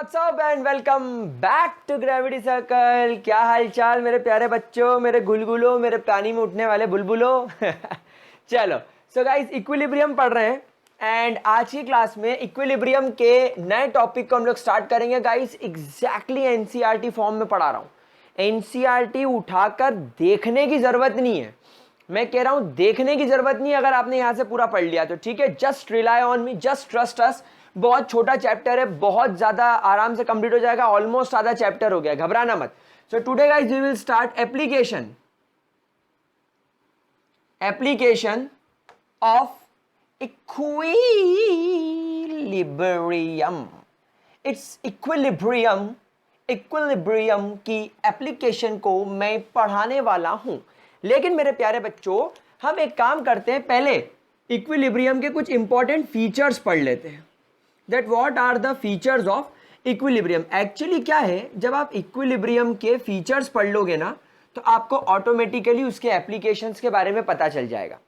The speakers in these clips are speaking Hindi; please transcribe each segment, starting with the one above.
WhatsApp and welcome back to gravity circle. क्या हाल चाल मेरे प्यारे बच्चों, मेरे गुलगुलो, मेरे पानी में उठने वाले बुलबुलो। चलो सो गाइस, इक्विलिब्रियम पढ़ रहे हैं एंड आज की क्लास में इक्विलिब्रियम के नए टॉपिक को हम लोग स्टार्ट करेंगे। गाइस एग्जैक्टली एनसीईआरटी फॉर्म में पढ़ा रहा हूँ। एनसीईआरटी उठाकर देखने की जरूरत नहीं है, मैं कह रहा हूं देखने की जरूरत नहीं है। अगर आपने यहां से पूरा पढ़ लिया तो ठीक है, just rely on me, just trust us. बहुत छोटा चैप्टर है, बहुत ज्यादा आराम से कंप्लीट हो जाएगा, ऑलमोस्ट आधा चैप्टर हो गया, घबराना मत। So today guys we will start application of equilibrium. It's equilibrium की एप्लीकेशन को मैं पढ़ाने वाला हूं। लेकिन मेरे प्यारे बच्चों, हम एक काम करते हैं, पहले इक्विलिब्रियम के कुछ इंपॉर्टेंट फीचर्स पढ़ लेते हैं। That what are the features of equilibrium. Actually क्या है, जब आप इक्विलिब्रियम के फीचर्स पढ़ लोगे ना तो आपको ऑटोमेटिकली उसके एप्लीकेशंस के बारे में पता चल जाएगा।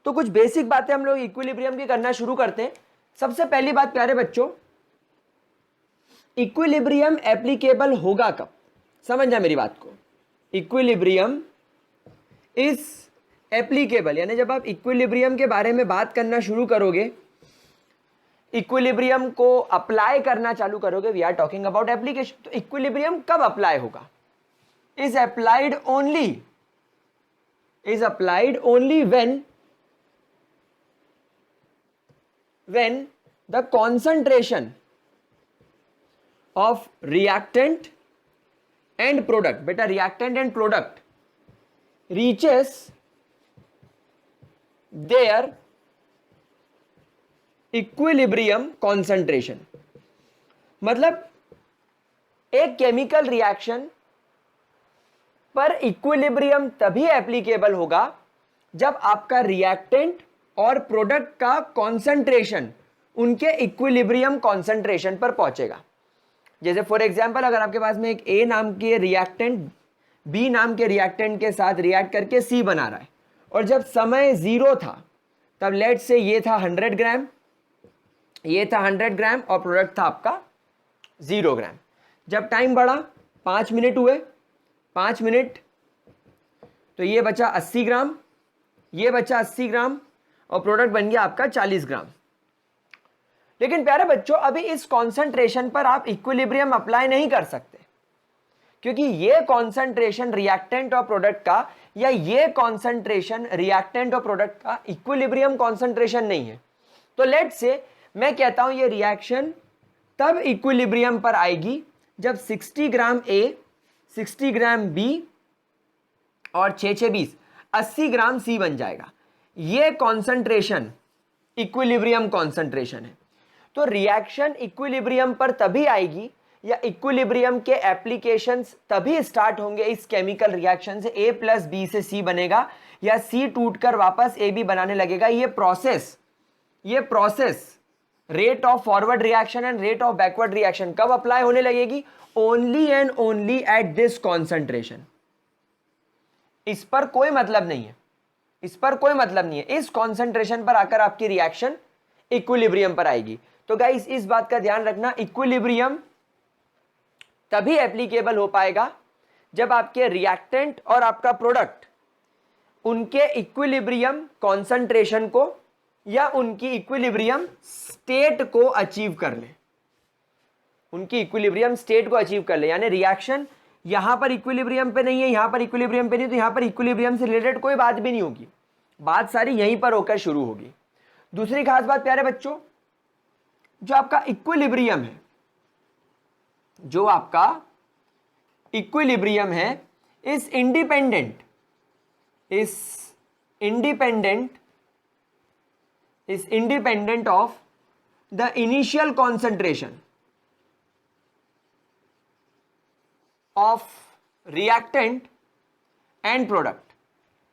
तो कुछ बेसिक बातें हम लोग इक्विलिब्रियम की करना शुरू करते हैं। सबसे पहली बात प्यारे बच्चों, इक्विलिब्रियम एप्लीकेबल होगा कब, समझ जा मेरी बात को। इक्विलिब्रियम इज एप्लीकेबल, यानी जब आप इक्विलिब्रियम के बारे में बात करना शुरू करोगे, इक्विलिब्रियम को अप्लाई करना चालू करोगे, we are talking about application. तो इक्विलिब्रियम कब अप्लाई होगा? Is applied only when the concentration of reactant and product, beta reactant and product reaches their equilibrium concentration। मतलब एक केमिकल रिएक्शन पर इक्विलिब्रियम तभी एप्लीकेबल होगा जब आपका रिएक्टेंट और प्रोडक्ट का कॉन्सेंट्रेशन उनके इक्विलिब्रियम कॉन्सेंट्रेशन पर पहुंचेगा। जैसे फॉर एग्जांपल, अगर आपके पास में एक ए नाम के रिएक्टेंट बी नाम के रिएक्टेंट के साथ रिएक्ट करके सी बना रहा है, और जब समय 0 था तब लेट से ये था 100 ग्राम, ये था 100 ग्राम और प्रोडक्ट था आपका 0 ग्राम। जब टाइम बढ़ा, 5 मिनट हुए, 5 मिनट, तो ये बचा 80 ग्राम, ये बचा 80 ग्राम और प्रोडक्ट बन गया आपका 40 ग्राम। लेकिन प्यारे बच्चों, अभी इस कॉन्सेंट्रेशन पर आप इक्विलिब्रियम अप्लाई नहीं कर सकते, क्योंकि ये कॉन्सेंट्रेशन रिएक्टेंट और प्रोडक्ट का, या ये कॉन्सेंट्रेशन रिएक्टेंट और प्रोडक्ट का इक्विलिब्रियम कॉन्सेंट्रेशन नहीं है। तो लेट से मैं कहता हूं ये रिएक्शन तब इक्विलिब्रियम पर आएगी जब 60 ग्राम ए, 60 ग्राम बी और 6 20 80 ग्राम सी बन जाएगा। ये कॉन्सेंट्रेशन इक्विलिब्रियम कॉन्सेंट्रेशन है। तो रिएक्शन इक्विलिब्रियम पर तभी आएगी, या इक्विलिब्रियम के एप्लीकेशंस तभी स्टार्ट होंगे इस केमिकल रिएक्शन से। ए प्लस बी से सी बनेगा, या सी टूटकर वापस ए बी बनाने लगेगा। ये process rate of forward reaction and rate of backward reaction कब अप्लाई होने लगेगी? Only and only at this concentration. इस पर कोई मतलब नहीं है, इस पर कोई मतलब नहीं है। इस कॉन्सेंट्रेशन पर आकर आपकी रिएक्शन इक्विलिब्रियम पर आएगी। तो गाइस इस बात का ध्यान रखना, इक्विलिब्रियम तभी एप्लीकेबल हो पाएगा जब आपके रिएक्टेंट और आपका प्रोडक्ट उनके इक्विलिब्रियम कॉन्सेंट्रेशन को या उनकी इक्विलिब्रियम स्टेट को अचीव कर ले, उनकी इक्विलिब्रियम स्टेट को अचीव कर ले। यानी रिएक्शन यहां पर इक्विलिब्रियम पे नहीं है, यहां पर इक्विलिब्रियम पे नहीं, तो यहां पर इक्विलिब्रियम से रिलेटेड कोई बात भी नहीं होगी, बात सारी यहीं पर होकर शुरू होगी। दूसरी खास बात प्यारे बच्चों, जो आपका इक्विलिब्रियम है, जो आपका इक्विलिब्रियम है, is independent of the initial concentration of reactant and product.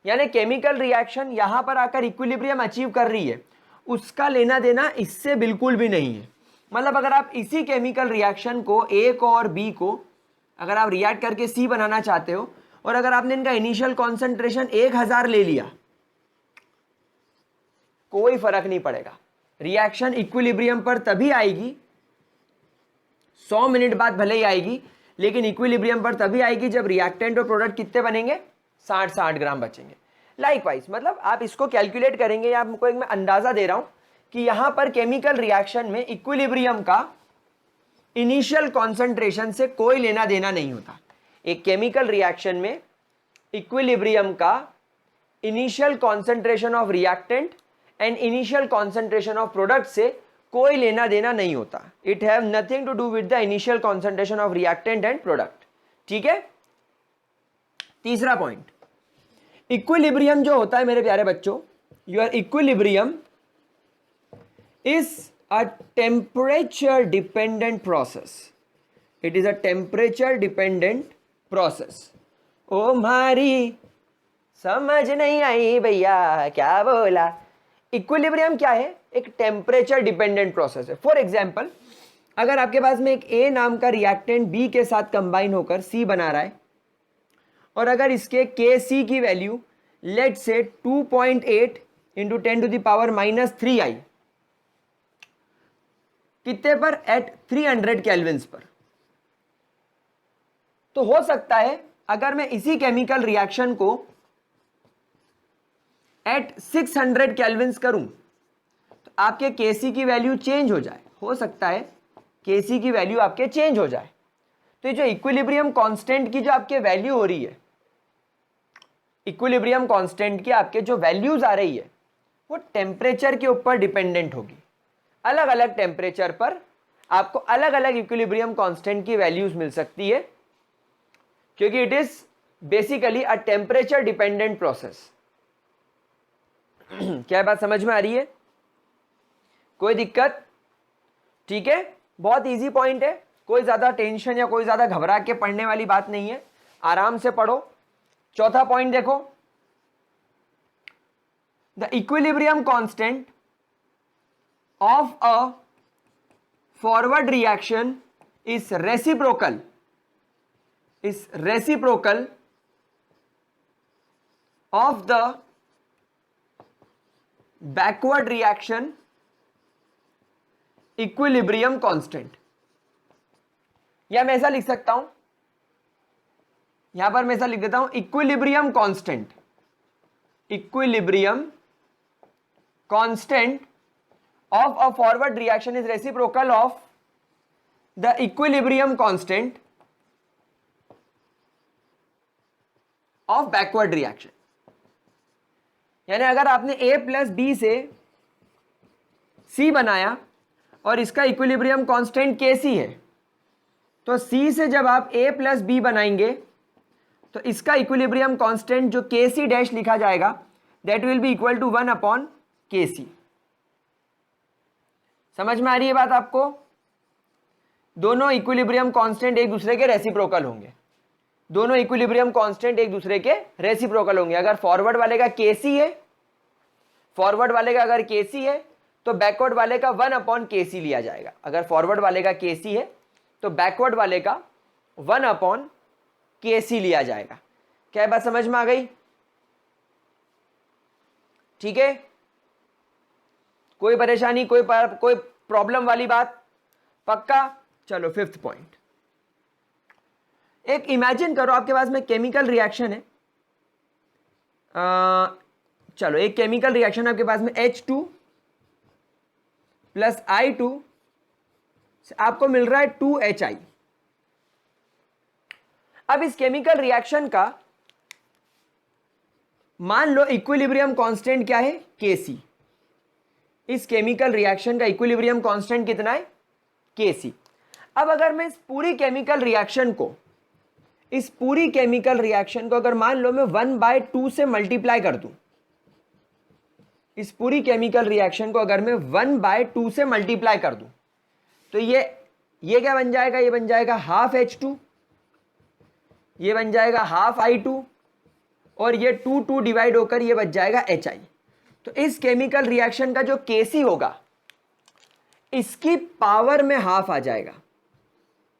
यानी केमिकल रिएक्शन यहां पर आकर इक्विलिब्रियम अचीव कर रही है, उसका लेना देना इससे बिल्कुल भी नहीं है। मतलब अगर आप इसी केमिकल रिएक्शन को, ए को और बी को, अगर आप रिएक्ट करके सी बनाना चाहते हो, और अगर आपने इनका इनिशियल कॉन्सेंट्रेशन 1000 ले लिया, कोई फर्क नहीं पड़ेगा। रिएक्शन इक्विलिब्रियम पर तभी आएगी 100 मिनट बाद भले ही आएगी, लेकिन इक्विलिब्रियम पर तभी आएगी जब रिएक्टेंट और प्रोडक्ट कितने बनेंगे, 60 ग्राम बचेंगे। लाइकवाइज मतलब आप इसको कैलकुलेट करेंगे, या आपको एक मैं अंदाजा दे रहा हूं कि यहां पर केमिकल रिएक्शन में इक्विलिब्रियम का इनिशियल कॉन्सेंट्रेशन से कोई लेना देना नहीं होता। एक केमिकल रिएक्शन में इक्विलिब्रियम का initial concentration of reactant and initial concentration of product से कोई लेना देना नहीं होता। It have nothing to do with the initial concentration of reactant and product. ठीक है। तीसरा पॉइंट, इक्विलिब्रियम जो होता है मेरे प्यारे बच्चों, your equilibrium is a temperature dependent process. It is a temperature dependent process. ओ मारी समझ नहीं आई भैया क्या बोला। इक्विलिब्रियम क्या है, एक टेम्परेचर डिपेंडेंट प्रोसेस है। फॉर एग्जाम्पल, अगर आपके पास में एक ए नाम का रिएक्टेंट बी के साथ कंबाइन होकर सी बना रहा है, और अगर इसके के सी की वैल्यू लेट से 2.8 इंटू 10⁻³ आई, कितने पर, एट 300 केल्विन्स पर, तो हो सकता है अगर मैं इसी केमिकल रिएक्शन को एट 600 केल्विन्स करूं तो आपके केसी की वैल्यू चेंज हो जाए। हो सकता है केसी की वैल्यू आपके चेंज हो जाए। तो ये जो इक्विलिब्रियम कांस्टेंट की जो आपके वैल्यू हो रही है, इक्विलिब्रियम कांस्टेंट की आपके जो वैल्यूज आ रही है, वो टेम्परेचर के ऊपर डिपेंडेंट होगी। अलग अलग टेम्परेचर पर आपको अलग अलग इक्विलिब्रियम कांस्टेंट की वैल्यूज मिल सकती है, क्योंकि it is basically a temperature dependent process. क्या बात समझ में आ रही है? कोई दिक्कत? ठीक है, बहुत इजी पॉइंट है, कोई ज्यादा टेंशन या कोई ज्यादा घबरा के पढ़ने वाली बात नहीं है, आराम से पढ़ो। चौथा पॉइंट देखो, the equilibrium constant of a forward reaction is reciprocal of the backward reaction equilibrium constant. या मैं ऐसा लिख सकता हूं, यहां पर मैं ऐसा लिख देता हूं, equilibrium constant of a forward reaction is reciprocal of the equilibrium constant of backward reaction. यानी अगर आपने a प्लस बी से c बनाया और इसका इक्विलिब्रियम कांस्टेंट Kc है, तो c से जब आप a प्लस बी बनाएंगे तो इसका इक्विलिब्रियम कांस्टेंट जो Kc डैश लिखा जाएगा, that will be equal to 1/Kc। समझ में आ रही है बात आपको? दोनों इक्विलिब्रियम कांस्टेंट एक दूसरे के रेसिप्रोकल होंगे। दोनों इक्विलिब्रियम कांस्टेंट एक दूसरे के रेसिप्रोकल होंगे। अगर फॉरवर्ड वाले का Kc है, फॉरवर्ड वाले का अगर Kc है तो बैकवर्ड वाले का 1/Kc लिया जाएगा। अगर फॉरवर्ड वाले का Kc है तो बैकवर्ड वाले का 1/Kc लिया जाएगा। क्या बात समझ में आ गई? ठीक है, कोई परेशानी, कोई प्रॉब्लम वाली बात? पक्का? चलो फिफ्थ पॉइंट, एक इमेजिन करो आपके पास में केमिकल रिएक्शन है। चलो एक केमिकल रिएक्शन आपके पास में H2 प्लस I2 आपको मिल रहा है 2HI। अब इस केमिकल रिएक्शन का मान लो इक्विलिब्रियम कांस्टेंट क्या है, Kc। इस केमिकल रिएक्शन का इक्विलिब्रियम कांस्टेंट कितना है, Kc। अब अगर मैं इस पूरी केमिकल रिएक्शन को अगर मान लो मैं 1/2 से मल्टीप्लाई कर दूं, इस पूरी केमिकल रिएक्शन को अगर मैं 1/2 से मल्टीप्लाई कर दूं, तो ये क्या बन जाएगा, ये बन जाएगा हाफ H2, ये बन जाएगा हाफ I2, और ये 2 डिवाइड होकर ये बच जाएगा HI। तो इस केमिकल रिएक्शन का जो Kc होगा, इसकी पावर में हाफ आ जाएगा,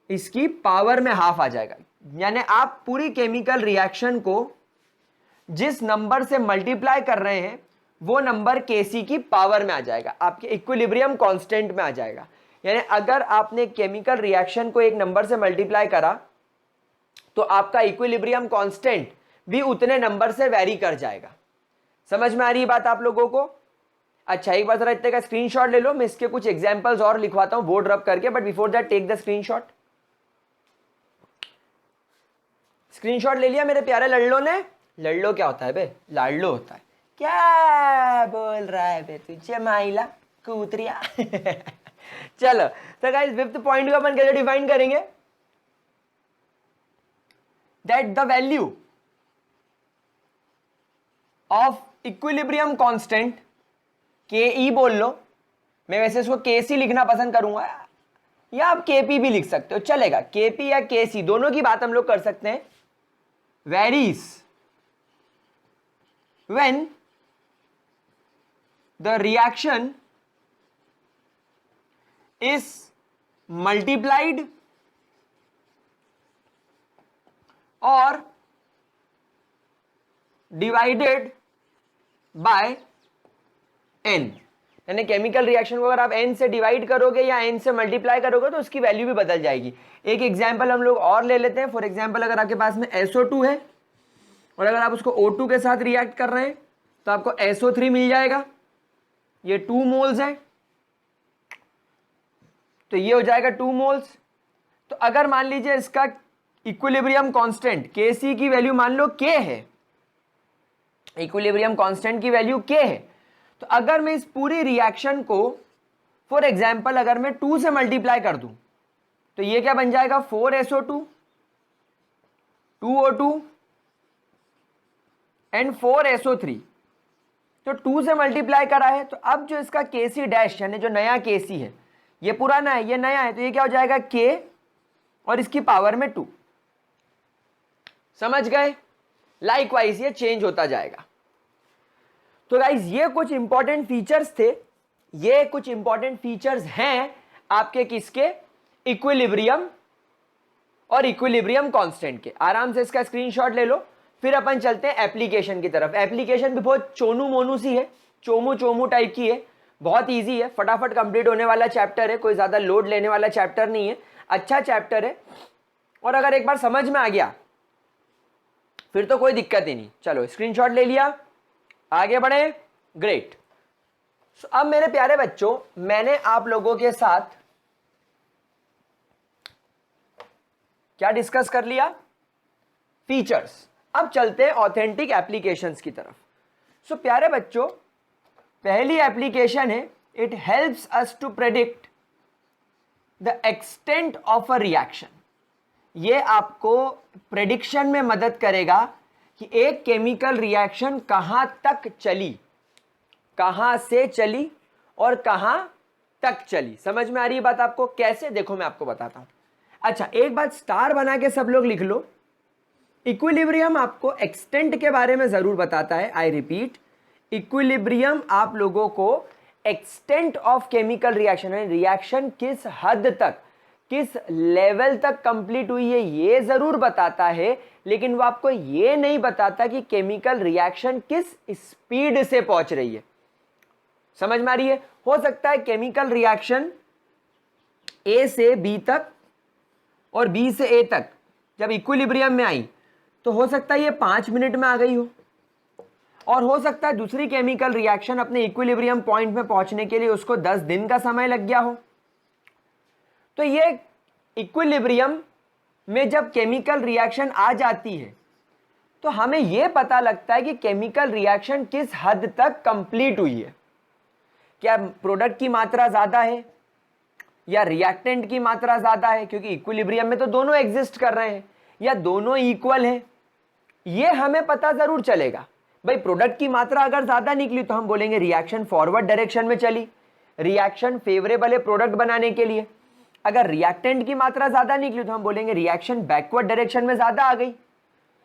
इसकी पावर में हाफ आ जाएगा। यानी आप पूरी केमिकल रिएक्शन को जिस नंबर से मल्टीप्लाई कर रहे हैं वो नंबर Kc की पावर में आ जाएगा, आपके इक्विलिब्रियम कांस्टेंट में आ जाएगा। यानी अगर आपने केमिकल रिएक्शन को एक नंबर से मल्टीप्लाई करा तो आपका इक्विलिब्रियम कांस्टेंट भी उतने नंबर से वेरी कर जाएगा। समझ में आ रही है बात आप लोगों को? अच्छा, एक बार जरा इतने का स्क्रीनशॉट ले लो, मैं इसके कुछ एग्जांपल्स और लिखवाता हूं बोर्ड रब करके, but before that take the screenshot. Screenshot ले लिया मेरे प्यारे लल्लो ने? लल्लो क्या होता है बे? लाडलो होता है। क्या बोल रहा है बे तुझे माइला कूतरिया? चलो, तो गाइस फिफ्थ पॉइंट को अपन कैसे डिफाइन करेंगे? That the value of equilibrium constant, के ई बोल लो, मैं वैसे इसको के सी लिखना पसंद करूंगा, या आप के पी भी लिख सकते हो, चलेगा। के पी या के सी दोनों की बात हम लोग कर सकते हैं। Varies when the reaction is multiplied और डिवाइडेड बाय n। यानी केमिकल रिएक्शन को अगर आप n से डिवाइड करोगे या n से मल्टीप्लाई करोगे तो उसकी वैल्यू भी बदल जाएगी। एक एग्जांपल हम लोग और ले लेते हैं। फॉर एग्जांपल, अगर आपके पास में SO2 है और अगर आप उसको O2 के साथ रिएक्ट कर रहे हैं तो आपको SO3 मिल जाएगा। ये 2 मोल्स है, तो ये हो जाएगा 2 मोल्स। तो अगर मान लीजिए इसका इक्विलिब्रियम कांस्टेंट Kc की वैल्यू मान लो K है, इक्विलिब्रियम कांस्टेंट की वैल्यू K है, तो अगर मैं इस पूरी रिएक्शन को फॉर एग्जांपल अगर मैं 2 से मल्टीप्लाई कर दूं तो ये क्या बन जाएगा? 4SO2, 2O2 and 4SO3। तो 2 से मल्टीप्लाई करा है, तो अब जो इसका Kc डैश यानी जो नया Kc है, ये पुराना है ये नया है, तो ये क्या हो जाएगा? K और इसकी पावर में 2। समझ गए? लाइकवाइज ये चेंज होता जाएगा। तो गाइज ये कुछ इंपॉर्टेंट फीचर्स थे, ये कुछ इंपॉर्टेंट फीचर्स हैं आपके किसके? इक्विलिब्रियम और इक्विलिब्रियम कांस्टेंट के। आराम से इसका स्क्रीनशॉट ले लो, फिर अपन चलते हैं एप्लीकेशन की तरफ। एप्लीकेशन भी बहुत चोनू मोनू सी है, चोमू चोमू टाइप की है, बहुत ईजी है, फटाफट कंप्लीट होने वाला चैप्टर है, कोई ज्यादा लोड लेने वाला चैप्टर नहीं है, अच्छा चैप्टर है। और अगर एक बार समझ में आ गया फिर तो कोई दिक्कत ही नहीं। चलो स्क्रीनशॉट ले लिया, आगे बढ़े। ग्रेट। अब मेरे प्यारे बच्चों, मैंने आप लोगों के साथ क्या डिस्कस कर लिया? फीचर्स। अब चलते हैं ऑथेंटिक एप्लीकेशंस की तरफ। सो प्यारे बच्चों, पहली एप्लीकेशन है, it helps us to predict the extent of a reaction. ये आपको प्रेडिक्शन में मदद करेगा कि एक केमिकल रिएक्शन कहां तक चली, कहां से चली और कहां तक चली। समझ में आ रही है बात आपको? कैसे? देखो मैं आपको बताता हूं। अच्छा, एक बात स्टार बना के सब लोग लिख लो। इक्विलिब्रियम आपको एक्सटेंट के बारे में जरूर बताता है। आई रिपीट, इक्विलिब्रियम आप लोगों को extent of chemical reaction, reaction किस हद तक, किस लेवल तक कंप्लीट हुई है ये जरूर बताता है, लेकिन वो आपको ये नहीं बताता कि केमिकल रिएक्शन किस स्पीड से पहुंच रही है। समझ में आ रही है? हो सकता है केमिकल रिएक्शन ए से बी तक और बी से ए तक जब इक्विलिब्रियम में आई तो हो सकता है ये 5 मिनट में आ गई हो, और हो सकता है दूसरी केमिकल रिएक्शन अपने इक्विलिब्रियम पॉइंट में पहुंचने के लिए उसको 10 दिन का समय लग गया हो। तो ये इक्विलिब्रियम में जब केमिकल रिएक्शन आ जाती है तो हमें यह पता लगता है कि केमिकल रिएक्शन किस हद तक कंप्लीट हुई है। क्या प्रोडक्ट की मात्रा ज्यादा है या रिएक्टेंट की मात्रा ज्यादा है, क्योंकि इक्विलिब्रियम में तो दोनों एग्जिस्ट कर रहे हैं, या दोनों इक्वल है, ये हमें पता जरूर चलेगा। भाई प्रोडक्ट की मात्रा अगर ज्यादा निकली तो हम बोलेंगे रिएक्शन फॉरवर्ड डायरेक्शन में चली, रिएक्शन फेवरेबल है प्रोडक्ट बनाने के लिए। अगर रिएक्टेंट की मात्रा ज्यादा निकली तो हम बोलेंगे रिएक्शन बैकवर्ड डायरेक्शन में ज्यादा आ गई,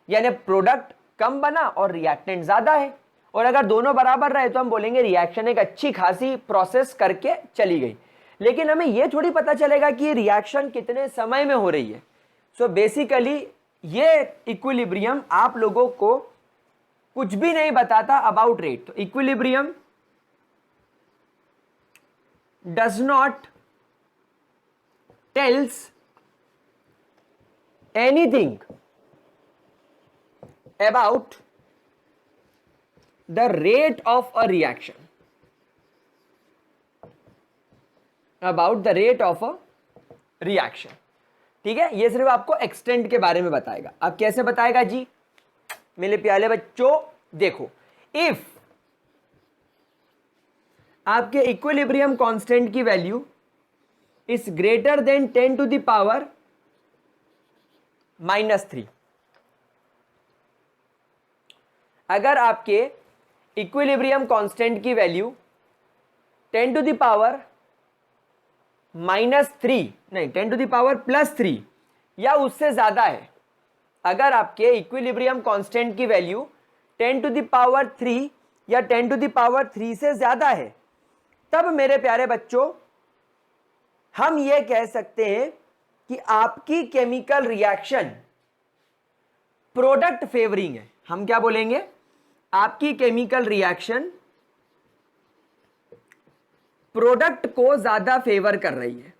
यानी प्रोडक्ट कम बना और रिएक्टेंट ज्यादा है। और अगर दोनों बराबर रहे तो हम बोलेंगे रिएक्शन एक अच्छी खासी प्रोसेस करके चली गई। लेकिन हमें यह थोड़ी पता चलेगा कि ये रिएक्शन कितने समय में हो रही है। सो बेसिकली ये इक्विलिब्रियम आप लोगों को कुछ भी नहीं बताता अबाउट रेट। तो equilibrium does not tells anything about the rate of a reaction, about the rate of a reaction. ठीक है, ये सिर्फ आपको एक्सटेंट के बारे में बताएगा. अब कैसे बताएगा जी मेरे प्यारे बच्चों, देखो, इफ आपके इक्विलिब्रियम कांस्टेंट की value is greater than 10 to the power -3, अगर आपके इक्विलिब्रियम कांस्टेंट की वैल्यू 10 टू द पावर -3 नहीं 10 टू द पावर +3 या उससे ज्यादा है, अगर आपके इक्विलिब्रियम कांस्टेंट की वैल्यू 10 टू द पावर 3 या 10 टू द पावर 3 से ज्यादा है, तब मेरे प्यारे बच्चों हम ये कह सकते हैं कि आपकी केमिकल रिएक्शन प्रोडक्ट फेवरिंग है. हम क्या बोलेंगे, आपकी केमिकल रिएक्शन प्रोडक्ट को ज्यादा फेवर कर रही है.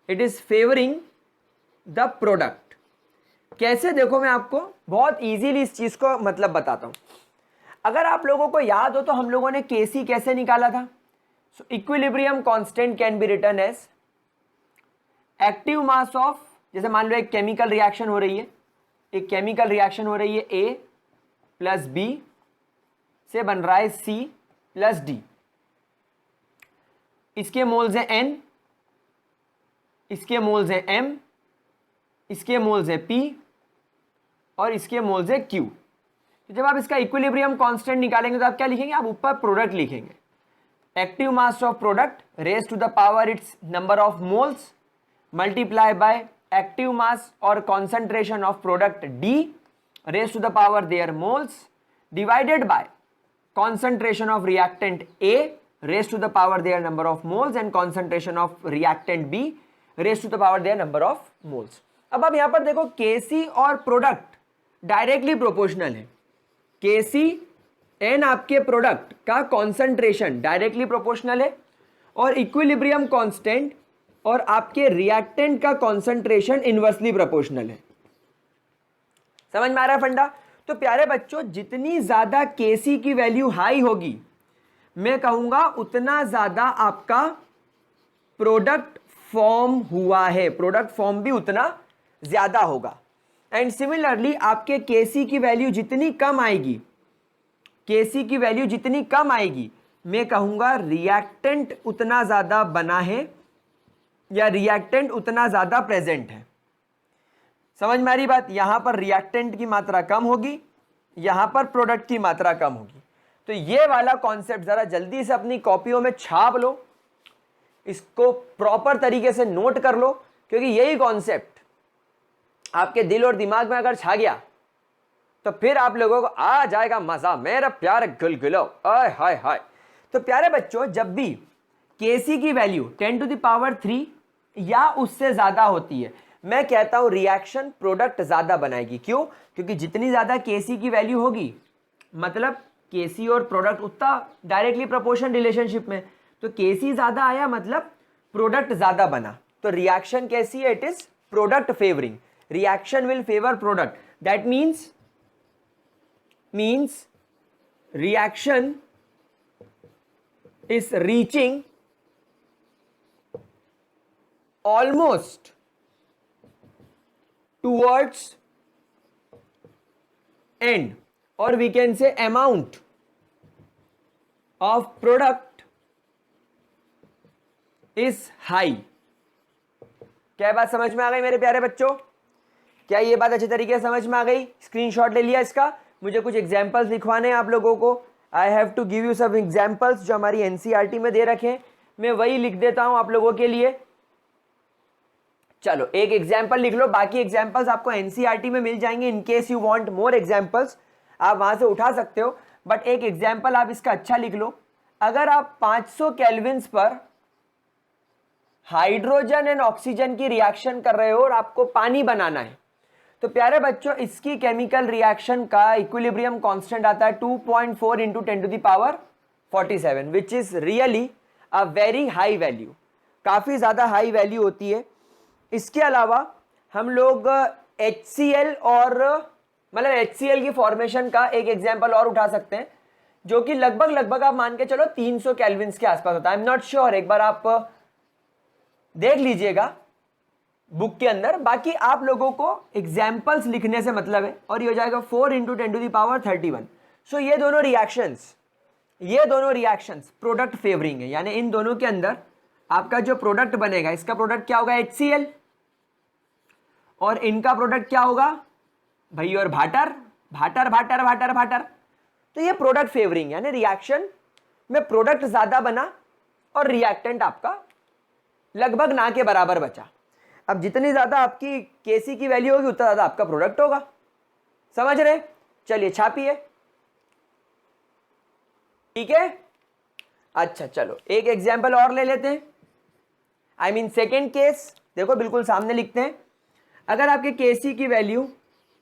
It is favouring the product. कैसे, देखो मैं आपको बहुत इजीली इस चीज को मतलब बताता हूं. अगर आप लोगों को याद हो तो हम लोगों ने केसी कैसे निकाला था. So equilibrium constant can be written as active mass of, जैसे मान लो एक केमिकल रिएक्शन हो रही है, एक केमिकल रिएक्शन हो रही है A प्लस B से बन रहा है C प्लस D. इसके मोल्स हैं N, इसके मोल्स हैं M, इसके मोल्स हैं P और इसके मोल्स हैं Q. तो जब आप इसका इक्विलिब्रियम कांस्टेंट निकालेंगे तो आप क्या लिखेंगे, आप ऊपर प्रोडक्ट लिखेंगे. Active mass of product raise to the power its number of moles multiply by active mass और concentration of product D raise to the power their moles divided by concentration of reactant A raised to the power their number of moles and concentration of reactant B raised to the power their number of moles. अब आप यहां पर देखो Kc और प्रोडक्ट डायरेक्टली प्रोपोर्शनल है. Kc एन आपके प्रोडक्ट का कॉन्सेंट्रेशन डायरेक्टली प्रोपोर्शनल है और इक्विलिब्रियम कांस्टेंट और आपके रिएक्टेंट का कॉन्सेंट्रेशन इनवर्सली प्रोपोर्शनल है. समझ में आ रहा है फंडा. तो प्यारे बच्चों जितनी ज्यादा Kc की वैल्यू हाई होगी, मैं कहूंगा उतना ज्यादा आपका प्रोडक्ट फॉर्म हुआ है, प्रोडक्ट फॉर्म भी उतना ज्यादा होगा. एंड सिमिलरली आपके Kc की वैल्यू जितनी कम आएगी, Kc की वैल्यू जितनी कम आएगी, मैं कहूंगा रिएक्टेंट उतना ज्यादा बना है या रिएक्टेंट उतना ज्यादा प्रेजेंट है. समझ में आ रही बात. यहां पर रिएक्टेंट की मात्रा कम होगी, यहां पर प्रोडक्ट की मात्रा कम होगी. तो ये वाला कॉन्सेप्ट जरा जल्दी से अपनी कॉपियों में छाप लो, इसको प्रॉपर तरीके से नोट कर लो, क्योंकि यही कॉन्सेप्ट आपके दिल और दिमाग में अगर छा गया तो फिर आप लोगों को आ जाएगा मजा. मेरा प्यारे गुलगुलो, आय हाय हाय. तो प्यारे बच्चों जब भी Kc की वैल्यू 10 टू द पावर 3 या उससे ज्यादा होती है, मैं कहता हूं रिएक्शन प्रोडक्ट ज्यादा बनाएगी. क्यों? क्योंकि जितनी ज्यादा Kc की वैल्यू होगी, मतलब Kc और प्रोडक्ट उतना डायरेक्टली प्रोपोर्शन रिलेशनशिप में, तो Kc ज्यादा आया मतलब प्रोडक्ट ज्यादा बना. तो रिएक्शन कैसी है, it is product favouring. Reaction will favour product. That means reaction is reaching almost towards end, or we can say amount of product is high. क्या बात समझ में आ गई मेरे प्यारे बच्चों? क्या ये बात अच्छी तरीके से समझ में आ गई? स्क्रीनशॉट ले लिया इसका. मुझे कुछ एग्जांपल्स लिखवाने हैं आप लोगों को. I have to give you some examples जो हमारी एनसीईआरटी में दे रखे हैं. मैं वही लिख देता हूं आप लोगों के लिए. चलो एक एग्जाम्पल लिख लो, बाकी एग्जाम्पल्स आपको एनसीईआरटी में मिल जाएंगे. In case you want more examples आप वहां से उठा सकते हो, बट एक एग्जाम्पल आप इसका अच्छा लिख लो. अगर आप 500 केल्विन्स पर हाइड्रोजन एंड ऑक्सीजन की रिएक्शन कर रहे हो और आपको पानी बनाना है, तो प्यारे बच्चों इसकी केमिकल रिएक्शन का इक्विलिब्रियम कांस्टेंट आता है 2.4 into 10 to the power 47, which is really a very high value. काफी ज्यादा हाई वैल्यू होती है. इसके अलावा हम लोग HCl और मतलब HCl की फॉर्मेशन का एक एग्जांपल और उठा सकते हैं, जो कि लगभग आप मान के चलो 300 केल्विन्स के आसपास होता है। आई एम नॉट श्योर, एक बार आप देख लीजिएगा बुक के अंदर। बाकी आप लोगों को एग्जाम्पल्स लिखने से मतलब है, और ये हो जाएगा 4 × 10⁻31। सो ये दोनों रिएक्शंस प्रोडक्ट फेवरिंग है, यानी इन दोनों के अंदर आपका जो प्रोडक्ट बनेगा, इसका प्रोडक्ट क्या होगा HCl, और इनका प्रोडक्ट क्या होगा भाई और भाटर। तो ये प्रोडक्ट फेवरिंग, यानी रिएक्शन में प्रोडक्ट ज्यादा बना और रिएक्टेंट आपका लगभग ना के बराबर बचा। अब जितनी ज्यादा आपकी Kc की वैल्यू होगी उतना ज्यादा आपका प्रोडक्ट होगा। समझ रहे? चलिए छापिए, ठीक है। अच्छा चलो एक एग्जांपल और ले लेते हैं। आई मीन सेकेंड केस, देखो बिल्कुल सामने लिखते हैं। अगर आपके Kc की वैल्यू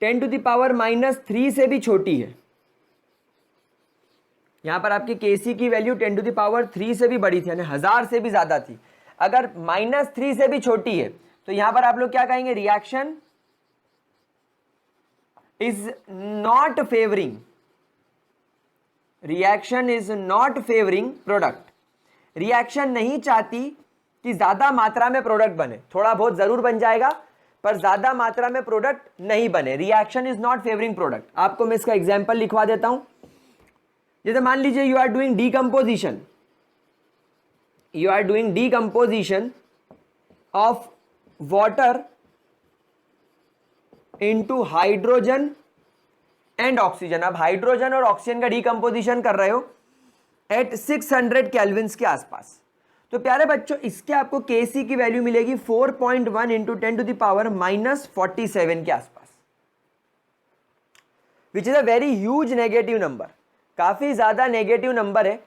10⁻³ से भी छोटी है, यहां पर आपकी Kc की वैल्यू 10⁻³ से भी बड़ी थी, यानी 1000 से भी ज्यादा थी। अगर -3 से भी छोटी है तो यहां पर आप लोग क्या कहेंगे, reaction is not favouring, reaction is not favouring product. Reaction नहीं चाहती कि ज्यादा मात्रा में प्रोडक्ट बने, थोड़ा बहुत जरूर बन जाएगा पर ज्यादा मात्रा में प्रोडक्ट नहीं बने। Reaction is not favouring product. आपको मैं इसका एग्जांपल लिखवा देता हूं। जैसे मान लीजिए you are doing decomposition of water into hydrogen and oxygen. अब हाइड्रोजन और ऑक्सीजन का डीकंपोजिशन कर रहे हो एट 600 केल्विन्स के आसपास। तो प्यारे बच्चों इसके आपको Kc की वैल्यू मिलेगी 4.1 × 10⁻47 के आसपास, which is a very huge negative number. काफी ज्यादा नेगेटिव नंबर है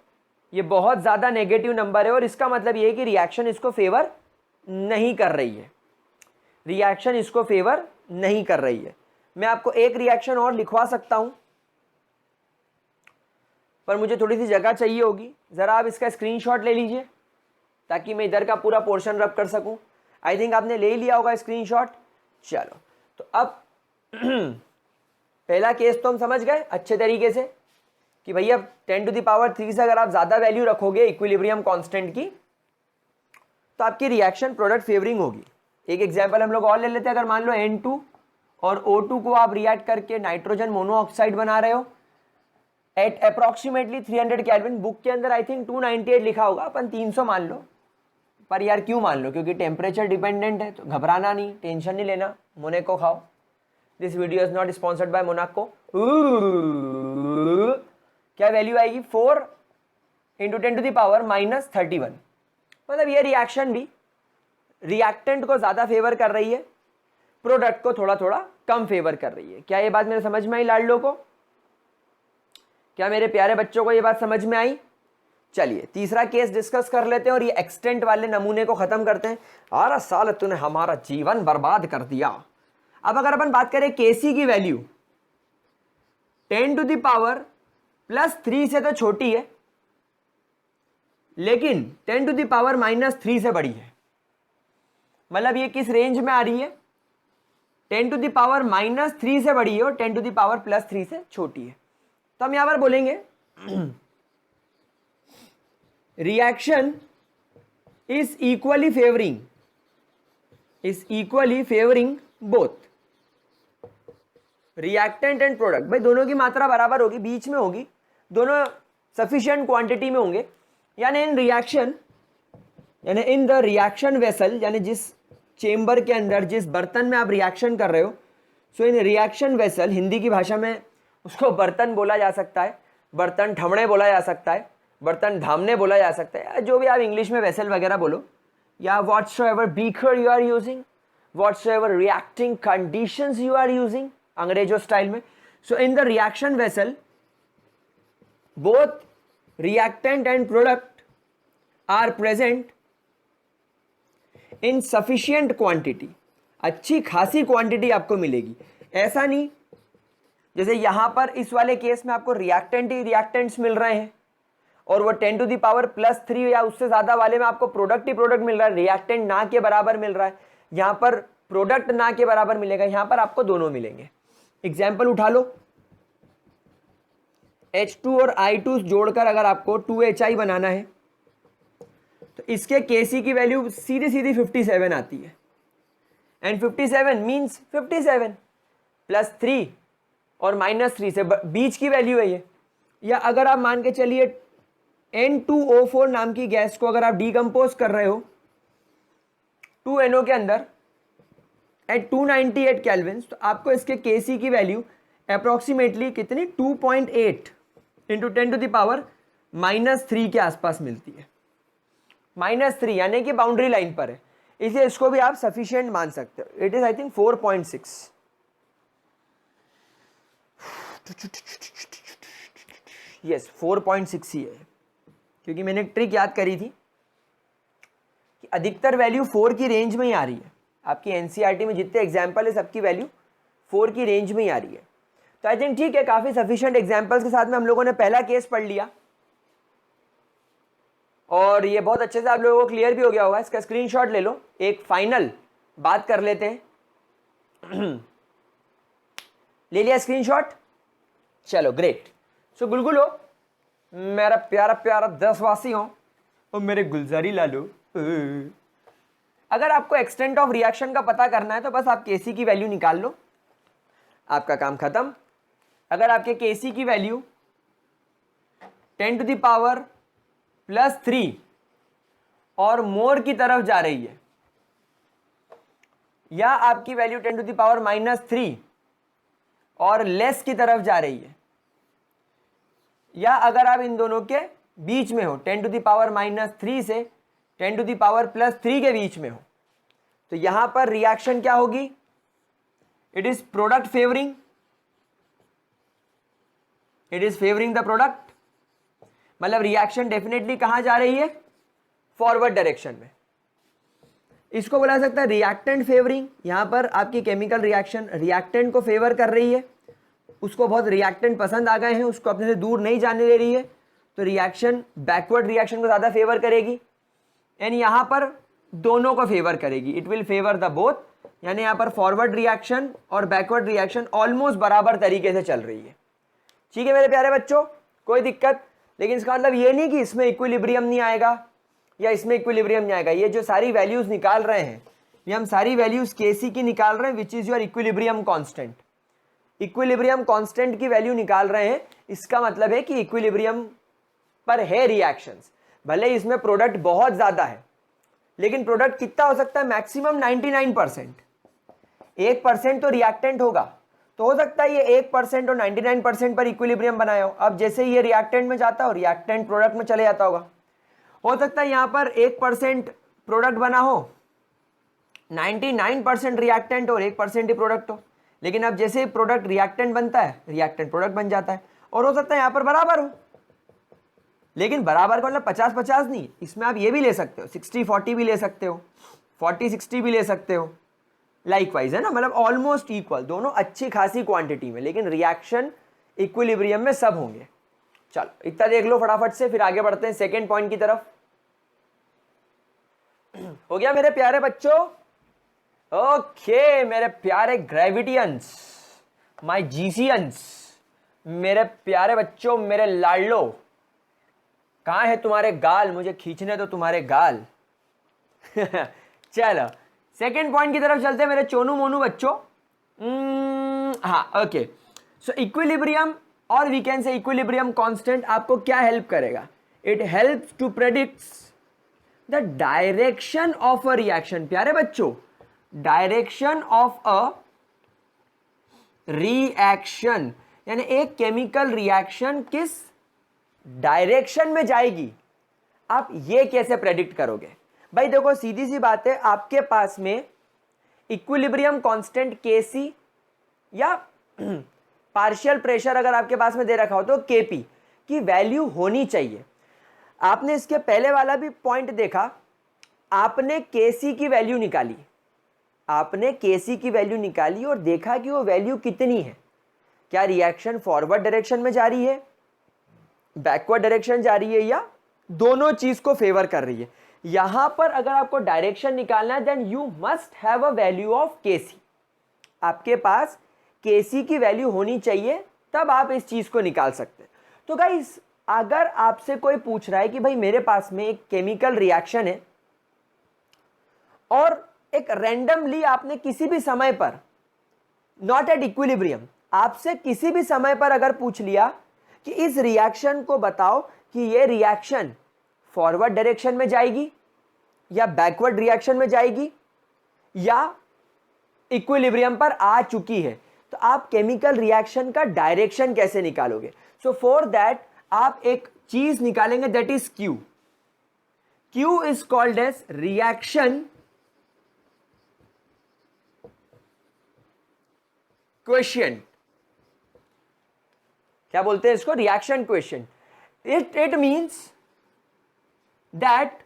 ये, बहुत ज्यादा नेगेटिव नंबर है। और इसका मतलब ये है कि रिएक्शन इसको फेवर नहीं कर रही है, रिएक्शन इसको फेवर नहीं कर रही है। मैं आपको एक रिएक्शन और लिखवा सकता हूं, पर मुझे थोड़ी सी जगह चाहिए होगी। जरा आप इसका स्क्रीनशॉट ले लीजिए ताकि मैं इधर का पूरा पोर्शन रब कर सकूं। आई थिंक आपने ले लिया होगा स्क्रीनशॉट। चलो तो अब पहला केस तो हम समझ गए अच्छे तरीके से कि भैया 10⁻³ से अगर आप ज्यादा वैल्यू रखोगे इक्विलिब्रियम कांस्टेंट की तो आपकी रिएक्शन प्रोडक्ट फेवरिंग होगी। एक एग्जांपल हम लोग और ले लेते हैं। अगर मान लो N2 और O2 को आप रिएक्ट करके नाइट्रोजन मोनोऑक्साइड बना रहे हो एट अप्रोक्सीमेटली 300 केल्विन। बुक के अंदर आई थिंक 298 लिखा होगा, अपन 300 मान लो। पर यार क्यों मान लो, क्योंकि टेम्परेचर डिपेंडेंट है, तो घबराना नहीं, टेंशन नहीं लेना। मोनाको खाओ। This video is not sponsored by Monaco. क्या वैल्यू आएगी 4 × 10⁻31। मतलब ये रिएक्शन भी रिएक्टेंट को ज्यादा फेवर कर रही है, प्रोडक्ट को थोड़ा थोड़ा कम फेवर कर रही है। क्या ये बात मेरे समझ में आई लाडलो को? क्या मेरे प्यारे बच्चों को ये बात समझ में आई? चलिए तीसरा केस डिस्कस कर लेते हैं और ये एक्सटेंट वाले नमूने को खत्म करते हैं। अरे साल तूने हमारा जीवन बर्बाद कर दिया। अब अगर अपन बात करें Kc की वैल्यू 10⁻+3 से तो छोटी है, लेकिन 10⁻³ से बड़ी है। मतलब ये किस रेंज में आ रही है? 10⁻³ से बड़ी है और 10⁻+3 से छोटी है। तो हम यहां पर बोलेंगे reaction is equally favouring both reactant and product. भाई दोनों की मात्रा बराबर होगी, बीच में होगी, दोनों सफिशिएंट क्वांटिटी में होंगे। यानी इन द रिएक्शन वेसल, यानी जिस चेंबर के अंदर जिस बर्तन में आप रिएक्शन कर रहे हो, सो इन रिएक्शन वेसल, हिंदी की भाषा में उसको बर्तन बोला जा सकता है, बर्तन ठमड़े बोला जा सकता है, बर्तन धामने बोला जा सकता है, जो भी आप इंग्लिश में वेसल वगैरह बोलो, या whatsoever beaker you are using, whatsoever reacting conditions you are using, अंग्रेजों स्टाइल में। So in the reaction vessel both reactant and product are present in sufficient quantity. अच्छी खासी क्वांटिटी आपको मिलेगी। ऐसा नहीं जैसे यहां पर इस वाले केस में आपको रिएक्टेंट ही रिएक्टेंट्स मिल रहे हैं और वो 10⁻+3 या उससे ज्यादा वाले में आपको प्रोडक्ट ही प्रोडक्ट मिल रहा है, रिएक्टेंट ना के बराबर मिल रहा है। यहां पर प्रोडक्ट ना के बराबर मिलेगा, यहां पर आपको दोनों मिलेंगे। एग्जाम्पल उठा लो, H2 और I2 जोड़कर अगर आपको 2HI बनाना है तो इसके Kc की वैल्यू सीधी सीधी 57 आती है, एंड 57 मीन्स 57 प्लस 3 और माइनस 3 से बीच की वैल्यू है ये। या अगर आप मान के चलिए N2O4 नाम की गैस को अगर आप डिकम्पोज कर रहे हो 2NO के अंदर एट 298 केल्विन, तो आपको इसके Kc की वैल्यू अप्रोक्सीमेटली कितनी 2.8 इंटू 10⁻³ के आसपास मिलती है। -3 यानी कि बाउंड्री लाइन पर है, इसलिए इसको भी आप सफिशिएंट मान सकते हो। It is I think 4.6। Yes 4.6 ही है, क्योंकि मैंने एक ट्रिक याद करी थी कि अधिकतर वैल्यू 4 की रेंज में ही आ रही है। आपकी एनसीईआरटी में जितने एग्जाम्पल है सबकी वैल्यू 4 की रेंज में ही आ रही है। तो आई थिंक ठीक है, काफी सफिशिएंट एग्जाम्पल्स के साथ में हम लोगों ने पहला केस पढ़ लिया और ये बहुत अच्छे से आप लोगों को क्लियर भी हो गया होगा। इसका स्क्रीनशॉट ले लो, एक फाइनल बात कर लेते हैं। ले लिया स्क्रीनशॉट? चलो ग्रेट। सो गुलगुलो, मेरा प्यारा प्यारा देशवासी हो और मेरे गुलजारी लालो, अगर आपको एक्सटेंट ऑफ रिएक्शन का पता करना है तो बस आप Kc की वैल्यू निकाल लो, आपका काम खत्म। अगर आपके Kc की वैल्यू 10⁻+3 और मोर की तरफ जा रही है, या आपकी वैल्यू 10⁻³ और लेस की तरफ जा रही है, या अगर आप इन दोनों के बीच में हो 10⁻³ से 10⁻+3 के बीच में हो, तो यहां पर रिएक्शन क्या होगी? It is product favouring, it is favouring the product. मतलब रिएक्शन डेफिनेटली कहां जा रही है? फॉरवर्ड डायरेक्शन में। इसको बोला सकता है रिएक्टेंट फेवरिंग। यहां पर आपकी केमिकल रिएक्शन रिएक्टेंट को फेवर कर रही है, उसको बहुत रिएक्टेंट पसंद आ गए हैं, उसको अपने से दूर नहीं जाने दे रही है, तो रिएक्शन बैकवर्ड रिएक्शन को ज्यादा फेवर करेगी। एंड यहां पर दोनों को फेवर करेगी, it will favour the both. यानी यहां पर फॉरवर्ड रिएक्शन और बैकवर्ड रिएक्शन ऑलमोस्ट बराबर तरीके से चल रही है। ठीक है मेरे प्यारे बच्चों, कोई दिक्कत? लेकिन इसका मतलब ये नहीं कि इसमें इक्विलिब्रियम नहीं आएगा या इसमें इक्विलिब्रियम नहीं आएगा। ये जो सारी वैल्यूज निकाल रहे हैं, ये हम सारी वैल्यूज Kc की निकाल रहे हैं, which is your equilibrium constant. Equilibrium constant की वैल्यू निकाल रहे हैं, इसका मतलब है कि इक्विलिब्रियम पर है रिएक्शंस। भले इसमें प्रोडक्ट बहुत ज्यादा है, लेकिन प्रोडक्ट कितना हो सकता है? मैक्सिमम 99%। 1% तो रिएक्टेंट होगा, तो हो सकता है ये 1% और 99% पर इक्विलिब्रियम बनाया हो। अब जैसे ये रिएक्टेंट में जाता हो, रिएक्टेंट प्रोडक्ट में चले जाता होगा। हो सकता है यहां पर 1% प्रोडक्ट बना हो, 99% रिएक्टेंट और 1% ही प्रोडक्ट हो। लेकिन अब जैसे ही प्रोडक्ट रिएक्टेंट बनता है, रिएक्टेंट प्रोडक्ट बन जाता है। और हो सकता है यहां पर बराबर हो, लेकिन बराबर का मतलब 50-50 नहीं, इसमें आप ये भी ले सकते हो, 60-40 भी ले सकते हो, 40-60 भी ले सकते हो, लाइकवाइज, है ना। मतलब ऑलमोस्ट इक्वल, दोनों अच्छी खासी क्वांटिटी में, लेकिन रिएक्शन इक्विलिब्रियम में सब होंगे। चलो इतना देख लो फटाफट से, फिर आगे बढ़ते हैं सेकेंड पॉइंट की तरफ। हो गया मेरे प्यारे बच्चों? ओके मेरे प्यारे ग्रेविटियंस, माय जीसीयंस, मेरे प्यारे बच्चों, मेरे लाडलो, कहां है तुम्हारे गाल? मुझे खींचने दो तुम्हारे गाल। चलो सेकेंड पॉइंट की तरफ चलते हैं मेरे चोनू मोनू बच्चों। हाँ ओके, सो इक्विलिब्रियम और we can say equilibrium constant आपको क्या हेल्प करेगा? It helps to predict the direction of a reaction. प्यारे बच्चों, डायरेक्शन ऑफ अ रिएक्शन, यानी एक केमिकल रिएक्शन किस डायरेक्शन में जाएगी, आप ये कैसे प्रेडिक्ट करोगे? भाई देखो सीधी सी बात है, आपके पास में इक्विलिब्रियम कांस्टेंट Kc या पार्शियल प्रेशर अगर आपके पास में दे रखा हो तो Kp की वैल्यू होनी चाहिए। आपने इसके पहले वाला भी पॉइंट देखा, आपने Kc की वैल्यू निकाली, आपने Kc की वैल्यू निकाली और देखा कि वो वैल्यू कितनी है। क्या रिएक्शन फॉरवर्ड डायरेक्शन में जा रही है, बैकवर्ड डायरेक्शन जा रही है, या दोनों चीज को फेवर कर रही है? यहां पर अगर आपको डायरेक्शन निकालना है then you must have a value of KC. आपके पास केसी की वैल्यू होनी चाहिए, तब आप इस चीज को निकाल सकते हैं। तो गाइस अगर आपसे कोई पूछ रहा है कि भाई मेरे पास में एक केमिकल रिएक्शन है और एक रैंडमली आपने किसी भी समय पर, नॉट एट इक्विलिब्रियम, आपसे किसी भी समय पर अगर पूछ लिया कि इस रिएक्शन को बताओ कि ये रिएक्शन फॉरवर्ड डायरेक्शन में जाएगी या बैकवर्ड रिएक्शन में जाएगी या इक्विलिब्रियम पर आ चुकी है, तो आप केमिकल रिएक्शन का डायरेक्शन कैसे निकालोगे? सो फॉर दैट आप एक चीज निकालेंगे that is Q. Q is called as reaction quotient. क्या बोलते हैं इसको? Reaction quotient. It means that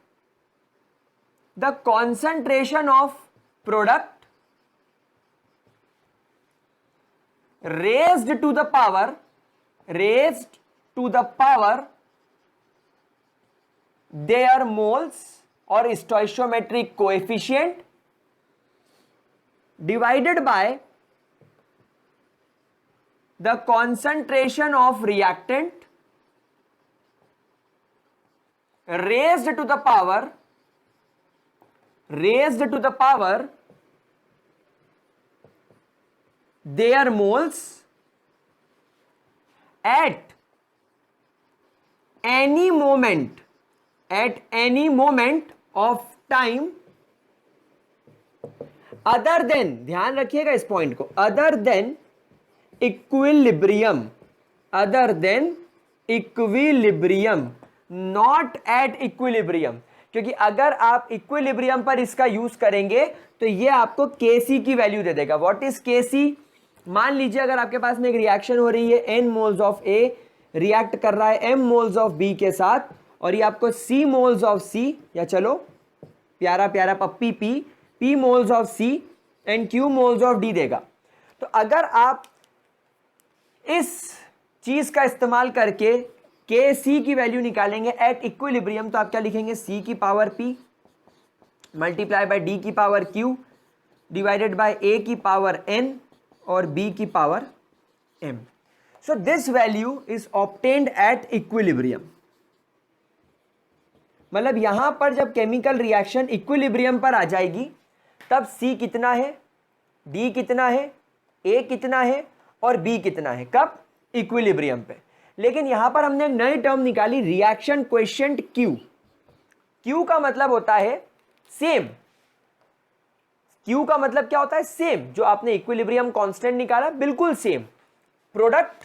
the concentration of product raised to the power their moles or stoichiometric coefficient divided by the concentration of reactant raised to the power their moles at any moment of time other than, ध्यान रखिएगा इस पॉइंट को, other than equilibrium, not at equilibrium। क्योंकि अगर आप इक्विलिब्रियम पर इसका यूज करेंगे तो ये आपको Kc की वैल्यू दे देगा। What is Kc? मान लीजिए अगर आपके पास में एक रिएक्शन हो रही है, n moles of A react कर रहा है m मोल्स ऑफ B के साथ, और ये आपको C मोल्स ऑफ C, या चलो प्यारा प्यारा पप्पी P moles of C and Q moles of D देगा। तो अगर आप इस चीज का इस्तेमाल करके Kc की वैल्यू निकालेंगे एट इक्विलिब्रियम, तो आप क्या लिखेंगे? C की power P multiply by D की power Q divided by A की पावर N और B की power M। So this value is obtained at equilibrium. मतलब यहां पर जब केमिकल रिएक्शन इक्विलिब्रियम पर आ जाएगी तब C कितना है, D कितना है, A कितना है और B कितना है, कब? इक्विलिब्रियम पे। लेकिन यहां पर हमने एक नई टर्म निकाली, रिएक्शन क्वोशिएंट Q। Q का मतलब होता है सेम। Q का मतलब क्या होता है? सेम। जो आपने इक्विलिब्रियम कांस्टेंट निकाला बिल्कुल सेम, प्रोडक्ट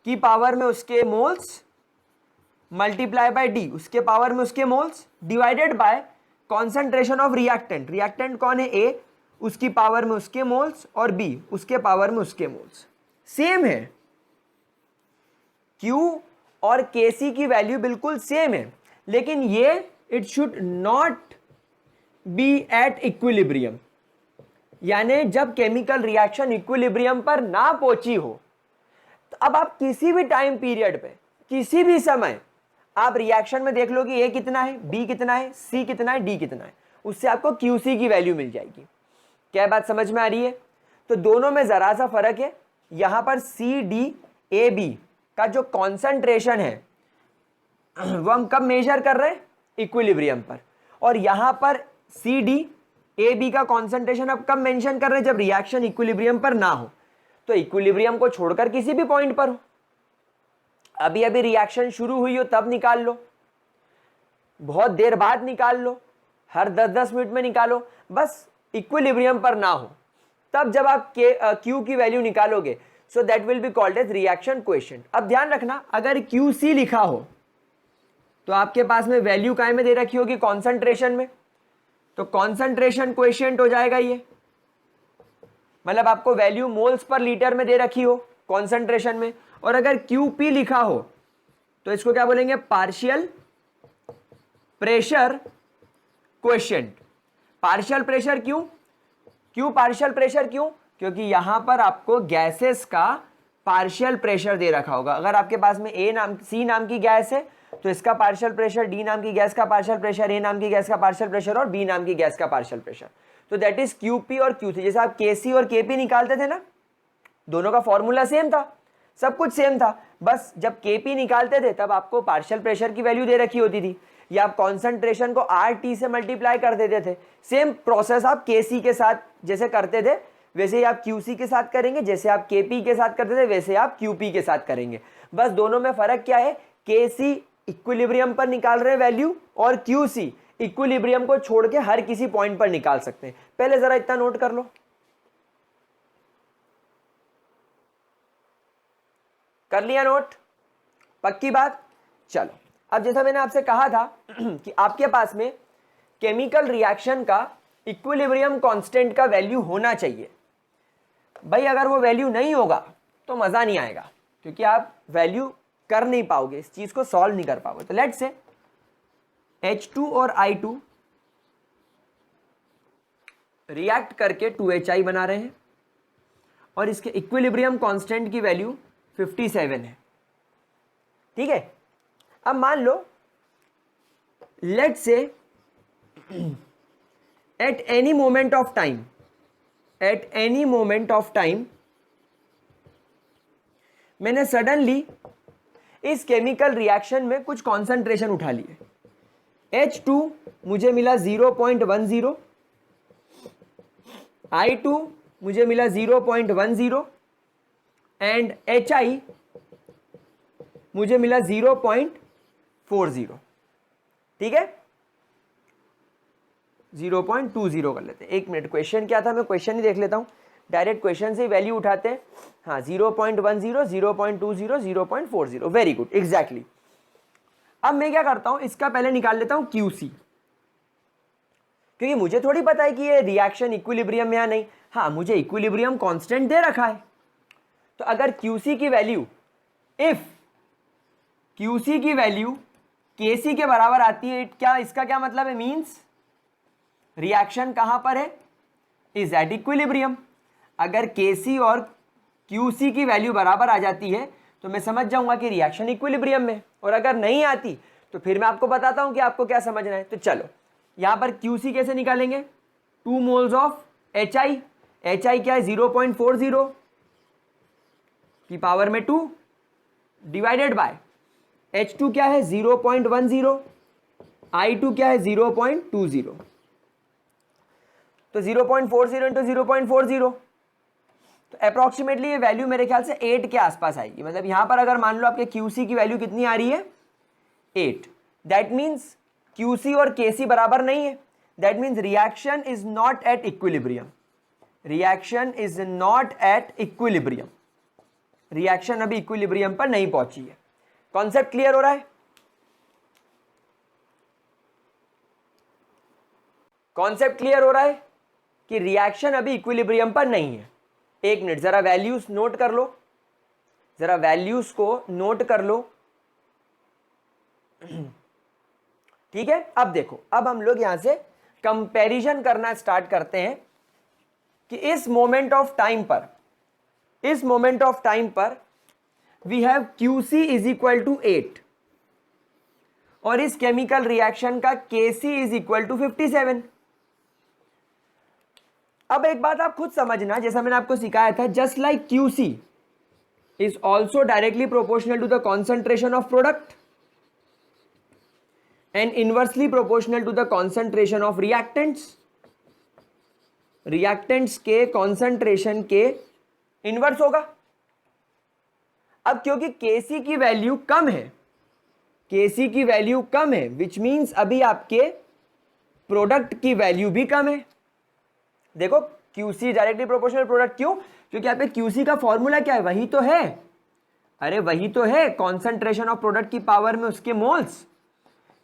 की पावर में उसके मोल्स मल्टीप्लाई बाय D उसके पावर में उसके moles divided bye concentration of reactant. Reactant कौन है? A, उसकी पावर में उसके मोल्स, और B उसके पावर में उसके मोल्स। सेम है, Q और Kc की वैल्यू बिल्कुल सेम है, लेकिन ये it should not be at equilibrium. यानी जब केमिकल रिएक्शन इक्विलिब्रियम पर ना पहुंची हो, तो अब आप किसी भी टाइम पीरियड पे किसी भी समय आप रिएक्शन में देख लो कि A कितना है, B कितना है, C कितना है, D कितना है, उससे आपको QC की वैल्यू मिल जाएगी। क्या बात समझ में आ रही है? तो दोनों में जरा सा फर्क है। यहां पर CDAB का जो कॉन्सेंट्रेशन है वो हम कब मेजर कर रहे हैं? इक्विलिब्रियम पर। और यहां पर CDAB का कॉन्सेंट्रेशन अब कब मेंशन कर रहे हैं? जब रिएक्शन इक्विलिब्रियम पर ना हो। तो इक्विलिब्रियम को छोड़कर किसी भी पॉइंट पर हो, अभी अभी रिएक्शन शुरू हुई हो तब निकाल लो, बहुत देर बाद निकाल लो, हर 10-10 मिनट में निकालो, बस इक्विलिब्रियम पर ना हो तब जब आप Q की वैल्यू निकालोगे, so that will be called as reaction quotient. अब ध्यान रखना, अगर QC लिखा हो तो आपके पास में वैल्यू काय में दे रखी होगी? कॉन्सेंट्रेशन में। तो कॉन्सेंट्रेशन क्वोशिएंट हो जाएगा ये, मतलब आपको वैल्यू मोल्स पर लीटर में दे रखी हो कॉन्सेंट्रेशन में। और अगर QP लिखा हो तो इसको क्या बोलेंगे? Partial pressure quotient. Partial pressure क्यों? पार्शियल प्रेशर क्यों? क्योंकि यहां पर आपको गैसेस का पार्शियल प्रेशर दे रखा होगा। अगर आपके पास में सी नाम की गैस है तो इसका पार्शियल प्रेशर, डी नाम की गैस का पार्शियल प्रेशर, ए नाम की गैस का पार्शियल प्रेशर और बी नाम की गैस का पार्शियल प्रेशर। तो दैट इज क्यूपी और क्यूसी। जैसे आप केसी और केपी निकालते थे ना, दोनों का फॉर्मूला सेम था, सब कुछ सेम था, बस जब केपी निकालते थे तब आपको पार्शियल प्रेशर की वैल्यू दे रखी होती थी, या आप कॉन्सेंट्रेशन को आर टी से मल्टीप्लाई कर देते थे। सेम प्रोसेस आप केसी के साथ जैसे करते थे वैसे ही आप क्यूसी के साथ करेंगे, जैसे आप केपी के साथ करते थे वैसे आप क्यूपी के साथ करेंगे। बस दोनों में फर्क क्या है, केसी इक्विलिब्रियम पर निकाल रहे वैल्यू और क्यूसी इक्विलिब्रियम को छोड़ के हर किसी पॉइंट पर निकाल सकते हैं। पहले जरा इतना नोट कर लो, कर लिया नोट, पक्की बात। चलो अब जैसा मैंने आपसे कहा था कि आपके पास में केमिकल रिएक्शन का इक्विलिब्रियम कांस्टेंट का वैल्यू होना चाहिए। भाई अगर वो वैल्यू नहीं होगा तो मजा नहीं आएगा, क्योंकि आप वैल्यू कर नहीं पाओगे, इस चीज को सॉल्व नहीं कर पाओगे। तो लेट्स से H2 और I2 रिएक्ट करके 2HI बना रहे हैं और इसके इक्विलिब्रियम कांस्टेंट की वैल्यू 57 है, ठीक है। अब मान लो let's say at any moment of time मैंने सडनली इस केमिकल रिएक्शन में कुछ कॉन्सेंट्रेशन उठा लिए। H2 मुझे मिला 0.10, I2 मुझे मिला 0.10 एंड HI मुझे मिला 0.40, ठीक है, 0.20 कर लेते हैं। एक मिनट, क्वेश्चन क्या था, मैं क्वेश्चन ही देख लेता हूं, डायरेक्ट क्वेश्चन से वैल्यू उठाते हैं। हाँ 0.10, 0.20, 0.40, वेरी गुड, एग्जैक्टली। अब मैं क्या करता हूं, इसका पहले निकाल लेता हूं QC, क्योंकि मुझे थोड़ी पता है कि ये रिएक्शन इक्विलिब्रियम में या नहीं। हाँ मुझे इक्विलिब्रियम कांस्टेंट दे रखा है, तो अगर QC की वैल्यू, इफ QC की वैल्यू KC के बराबर आती है, क्या इसका क्या मतलब है, मींस रिएक्शन कहां पर है, इज एट इक्विलिब्रियम। अगर KC और QC की वैल्यू बराबर आ जाती है तो मैं समझ जाऊंगा कि रिएक्शन इक्विलिब्रियम में, और अगर नहीं आती तो फिर मैं आपको बताता हूं कि आपको क्या समझना है। तो चलो यहां पर QC कैसे निकालेंगे, 2 मोल्स ऑफ HI, HI क्या है 0.40 की पावर में 2 डिवाइडेड बाय H2 क्या है 0.10, I2 क्या है 0.20, तो 0.40 इंटू 0.40, तो अप्रोक्सीमेटली ये वैल्यू मेरे ख्याल से 8 के आसपास आएगी। मतलब यहां पर अगर मान लो आपके QC की वैल्यू कितनी आ रही है 8, दैट मीन्स QC और KC बराबर नहीं है, that means reaction is not at equilibrium, reaction is not at equilibrium, reaction अभी इक्विलिब्रियम पर नहीं पहुंची है। कॉन्सेप्ट क्लियर हो रहा है, कॉन्सेप्ट क्लियर हो रहा है कि रिएक्शन अभी इक्विलिब्रियम पर नहीं है। एक मिनट, जरा वैल्यूज नोट कर लो, जरा वैल्यूज को नोट कर लो, ठीक है। अब देखो, अब हम लोग यहां से कंपैरिजन करना स्टार्ट करते हैं कि इस मोमेंट ऑफ टाइम पर, इस मोमेंट ऑफ टाइम पर we have QC is equal to 8 और इस केमिकल रिएक्शन का KC इज इक्वल टू 57। अब एक बात आप खुद समझना, जैसा मैंने आपको सिखाया था, just like QC is also directly proportional to the concentration of product and inversely proportional to the concentration of reactants, reactants के कॉन्सेंट्रेशन के इनवर्स होगा। अब क्योंकि KC की वैल्यू कम है, KC की वैल्यू कम है, विच मीन्स अभी आपके प्रोडक्ट की वैल्यू भी कम है। देखो QC डायरेक्टली प्रोपोर्शनल प्रोडक्ट, क्यों, क्योंकि यहाँ पे QC का फॉर्मूला क्या है, वही तो है, अरे वही तो है, कॉन्सेंट्रेशन ऑफ प्रोडक्ट की पावर में उसके moles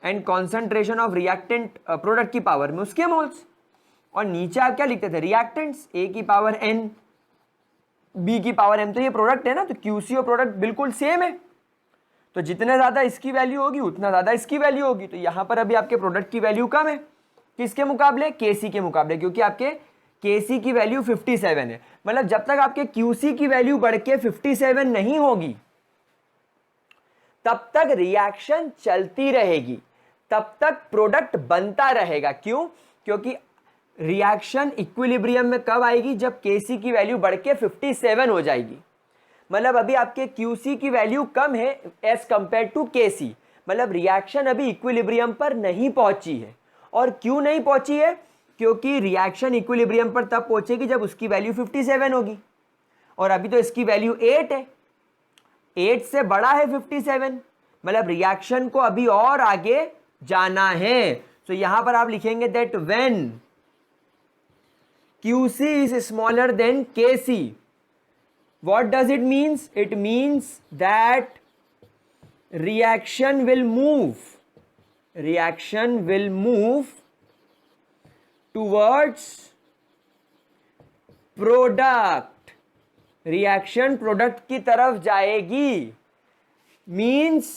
and concentration of reactant product की पावर में उसके मोल्स। और नीचे आप क्या लिखते थे, रिएक्टेंट्स A की पावर N, B की पावर M, तो ये प्रोडक्ट है ना, तो QC और प्रोडक्ट बिल्कुल सेम है, तो जितने ज्यादा इसकी वैल्यू होगी उतना ज्यादा इसकी वैल्यू होगी। तो यहां पर अभी आपके प्रोडक्ट की वैल्यू कम है, किसके मुकाबले, KC के मुकाबले, क्योंकि आपके केसी की वैल्यू 57 है, मतलब जब तक आपके क्यूसी की वैल्यू बढ़ के 57 नहीं होगी तब तक रिएक्शन चलती रहेगी, तब तक प्रोडक्ट बनता रहेगा। क्यों? क्योंकि रिएक्शन इक्विलिब्रियम में कब आएगी? जब केसी की वैल्यू बढ़ के 57 हो जाएगी। मतलब अभी आपके क्यूसी की वैल्यू कम है एज कंपेयर टू केसी, मतलब रिएक्शन अभी इक्विलिब्रियम पर नहीं पहुंची है। और क्यों नहीं पहुंची है? क्योंकि रिएक्शन इक्विलिब्रियम पर तब पहुंचेगी जब उसकी वैल्यू 57 होगी, और अभी तो इसकी वैल्यू 8 है, 8 से बड़ा है 57, मतलब रिएक्शन को अभी और आगे जाना है। तो यहां पर आप लिखेंगे that when QC is smaller than KC, what does it means? It means that reaction will move towards product, reaction product की तरफ जाएगी। मीन्स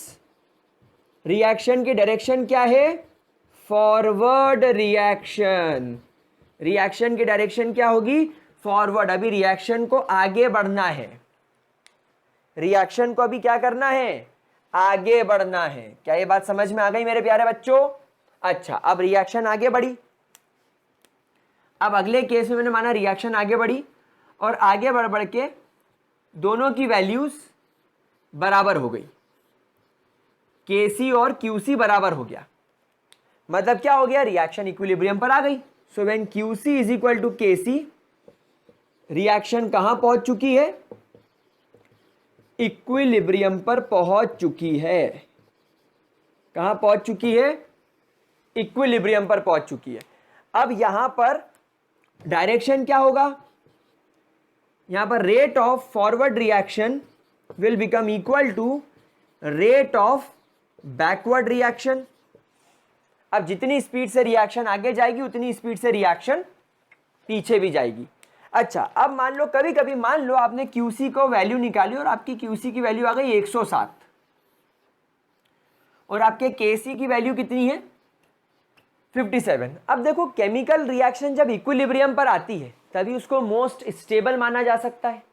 रिएक्शन की डायरेक्शन क्या है? Forward reaction. रिएक्शन की डायरेक्शन क्या होगी? फॉरवर्ड। अभी रिएक्शन को आगे बढ़ना है, रिएक्शन को अभी क्या करना है? आगे बढ़ना है। क्या ये बात समझ में आ गई मेरे प्यारे बच्चों? अच्छा, अब रिएक्शन आगे बढ़ी। अब अगले केस में मैंने माना रिएक्शन आगे बढ़ी और आगे बढ़ बढ़ के दोनों की वैल्यूज बराबर हो गई, केसी और क्यूसी बराबर हो गया। मतलब क्या हो गया? रिएक्शन इक्विलिब्रियम पर आ गई। So when QC is equal to KC, reaction कहां पहुंच चुकी है? इक्विलिब्रियम पर पहुंच चुकी है। कहां पहुंच चुकी है? इक्विलिब्रियम पर पहुंच चुकी है। अब यहां पर डायरेक्शन क्या होगा? यहां पर rate of forward reaction will become equal to rate of backward reaction. अब जितनी स्पीड से रिएक्शन आगे जाएगी उतनी स्पीड से रिएक्शन पीछे भी जाएगी। अच्छा, अब मान लो कभी कभी मान लो आपने क्यूसी को वैल्यू निकाली और आपकी क्यूसी की वैल्यू आ गई 107 और आपके केसी की वैल्यू कितनी है? 57। अब देखो, केमिकल रिएक्शन जब इक्विलिब्रियम पर आती है तभी उसको मोस्ट स्टेबल माना जा सकता है।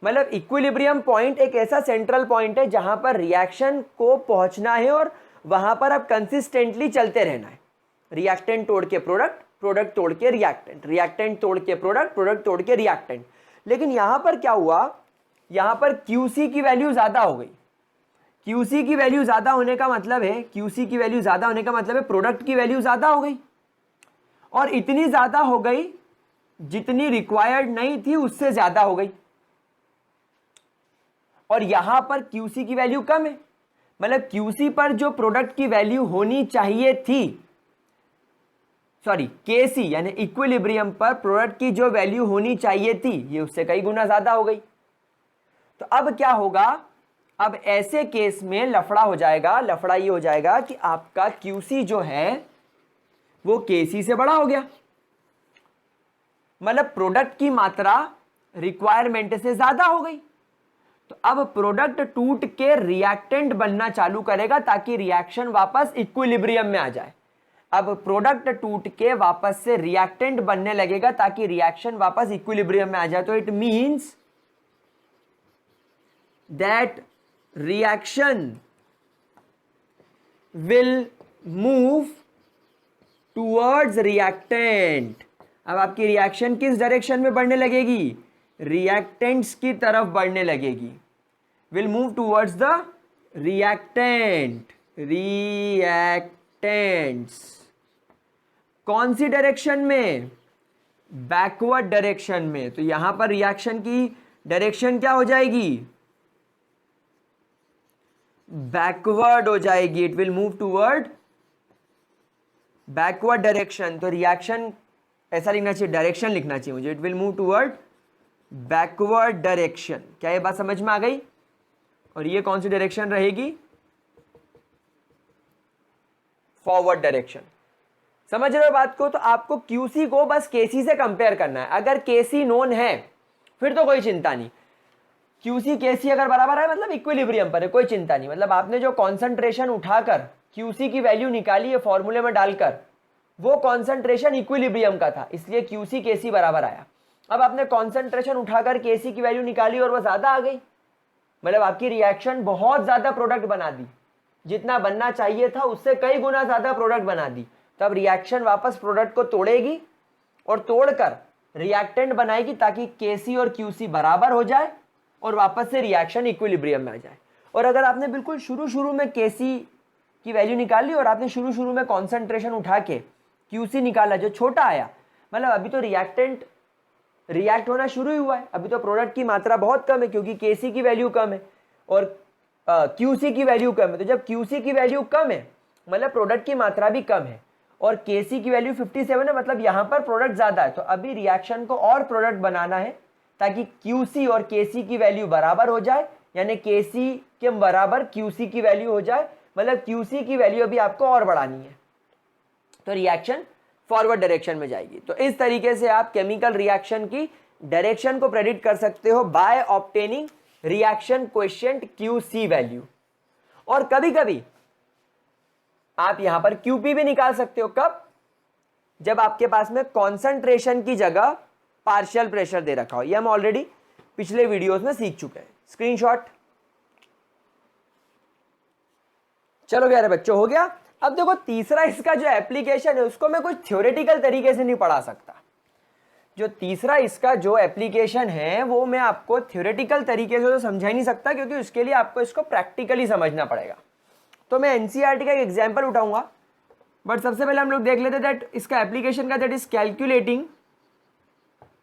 मतलब इक्विलिब्रियम पॉइंट एक ऐसा सेंट्रल पॉइंट है जहां पर रिएक्शन को पहुंचना है और वहां पर अब कंसिस्टेंटली चलते रहना है। रिएक्टेंट तोड़ के प्रोडक्ट, प्रोडक्ट तोड़ के रिएक्टेंट, रिएक्टेंट तोड़ के प्रोडक्ट, प्रोडक्ट तोड़ के रिएक्टेंट। लेकिन यहां पर क्या हुआ? यहां पर क्यूसी की वैल्यू ज्यादा हो गई। क्यूसी की वैल्यू ज्यादा होने का मतलब है, क्यूसी की वैल्यू ज्यादा होने का मतलब है प्रोडक्ट की वैल्यू ज्यादा हो गई, और इतनी ज्यादा हो गई जितनी रिक्वायर्ड नहीं थी उससे ज्यादा हो गई। और यहां पर क्यूसी की वैल्यू कम है, मतलब क्यूसी पर जो प्रोडक्ट की वैल्यू होनी चाहिए थी, सॉरी केसी यानी इक्विलिब्रियम पर प्रोडक्ट की जो वैल्यू होनी चाहिए थी ये उससे कई गुना ज्यादा हो गई। तो अब क्या होगा? अब ऐसे केस में लफड़ा हो जाएगा। लफड़ा ये हो जाएगा कि आपका क्यूसी जो है वो केसी से बड़ा हो गया, मतलब प्रोडक्ट की मात्रा रिक्वायरमेंट से ज्यादा हो गई। तो अब प्रोडक्ट टूट के रिएक्टेंट बनना चालू करेगा ताकि रिएक्शन वापस इक्विलिब्रियम में आ जाए। अब प्रोडक्ट टूट के वापस से रिएक्टेंट बनने लगेगा ताकि रिएक्शन वापस इक्विलिब्रियम में आ जाए। तो it means that reaction will move towards reactant. अब आपकी रिएक्शन किस डायरेक्शन में बढ़ने लगेगी? रिएक्टेंट्स की तरफ बढ़ने लगेगी। Will move towards the reactant, reactants. कौन सी डायरेक्शन में? बैकवर्ड डायरेक्शन में। तो यहां पर रिएक्शन की डायरेक्शन क्या हो जाएगी? बैकवर्ड हो जाएगी। It will move toward backward direction. तो रिएक्शन ऐसा लिखना चाहिए, डायरेक्शन लिखना चाहिए मुझे। It will move toward backward direction. क्या ये बात समझ में आ गई? और ये कौन सी डायरेक्शन रहेगी? Forward direction. समझ रहे हो बात को? तो आपको क्यूसी को बस केसी से कंपेयर करना है। अगर केसी नोन है फिर तो कोई चिंता नहीं। क्यूसी केसी अगर बराबर है मतलब इक्विलिब्रियम पर है, कोई चिंता नहीं। मतलब आपने जो कॉन्सेंट्रेशन उठाकर क्यूसी की वैल्यू निकाली है फॉर्मूले में डालकर, वो कॉन्सेंट्रेशन इक्विलिब्रियम का था, इसलिए क्यूसी केसी बराबर आया। अब आपने कॉन्सेंट्रेशन उठाकर केसी की वैल्यू निकाली और वो ज्यादा आ गई, मतलब आपकी रिएक्शन बहुत ज्यादा प्रोडक्ट बना दी, जितना बनना चाहिए था उससे कई गुना ज्यादा प्रोडक्ट बना दी। तब रिएक्शन वापस प्रोडक्ट को तोड़ेगी और तोड़कर रिएक्टेंट बनाएगी ताकि केसी और क्यूसी बराबर हो जाए और वापस से रिएक्शन इक्विलिब्रियम में आ जाए। और अगर आपने बिल्कुल शुरू में केसी की वैल्यू निकाली और आपने शुरू में कॉन्सेंट्रेशन उठा के क्यूसी निकाला जो छोटा आया, मतलब अभी तो रिएक्टेंट रिएक्ट होना शुरू ही हुआ है, अभी तो प्रोडक्ट की मात्रा बहुत कम है क्योंकि केसी की वैल्यू कम है और क्यूसी की वैल्यू कम है। तो जब क्यूसी की वैल्यू कम है मतलब प्रोडक्ट की मात्रा भी कम है और केसी की वैल्यू 57 है, मतलब यहां पर प्रोडक्ट ज्यादा है। तो अभी रिएक्शन को और प्रोडक्ट बनाना है ताकि क्यूसी और केसी की वैल्यू बराबर हो जाए, यानी केसी के बराबर क्यूसी की वैल्यू हो जाए, मतलब क्यूसी की वैल्यू अभी आपको और बढ़ानी है, तो रिएक्शन फॉरवर्ड डायरेक्शन में जाएगी। तो इस तरीके से आप केमिकल रिएक्शन की डायरेक्शन को प्रेडिक्ट कर सकते हो by obtaining reaction coefficient QC value. और कभी कभी आप यहां पर क्यूपी भी निकाल सकते हो, कब? जब आपके पास में कॉन्सेंट्रेशन की जगह पार्शियल प्रेशर दे रखा हो। यह हम ऑलरेडी पिछले वीडियोस में सीख चुके हैं। स्क्रीनशॉट। चलो प्यारे बच्चों, हो गया। अब देखो तीसरा इसका जो एप्लीकेशन है उसको मैं कुछ थ्योरेटिकल तरीके से नहीं पढ़ा सकता। जो तीसरा इसका जो एप्लीकेशन है वो मैं आपको थ्योरेटिकल तरीके से तो समझा ही नहीं सकता, क्योंकि उसके लिए आपको इसको प्रैक्टिकली समझना पड़ेगा। तो मैं एनसीईआरटी का एक एग्जाम्पल उठाऊंगा, बट सबसे पहले हम लोग देख लेते दैट इसका एप्लीकेशन का, that is calculating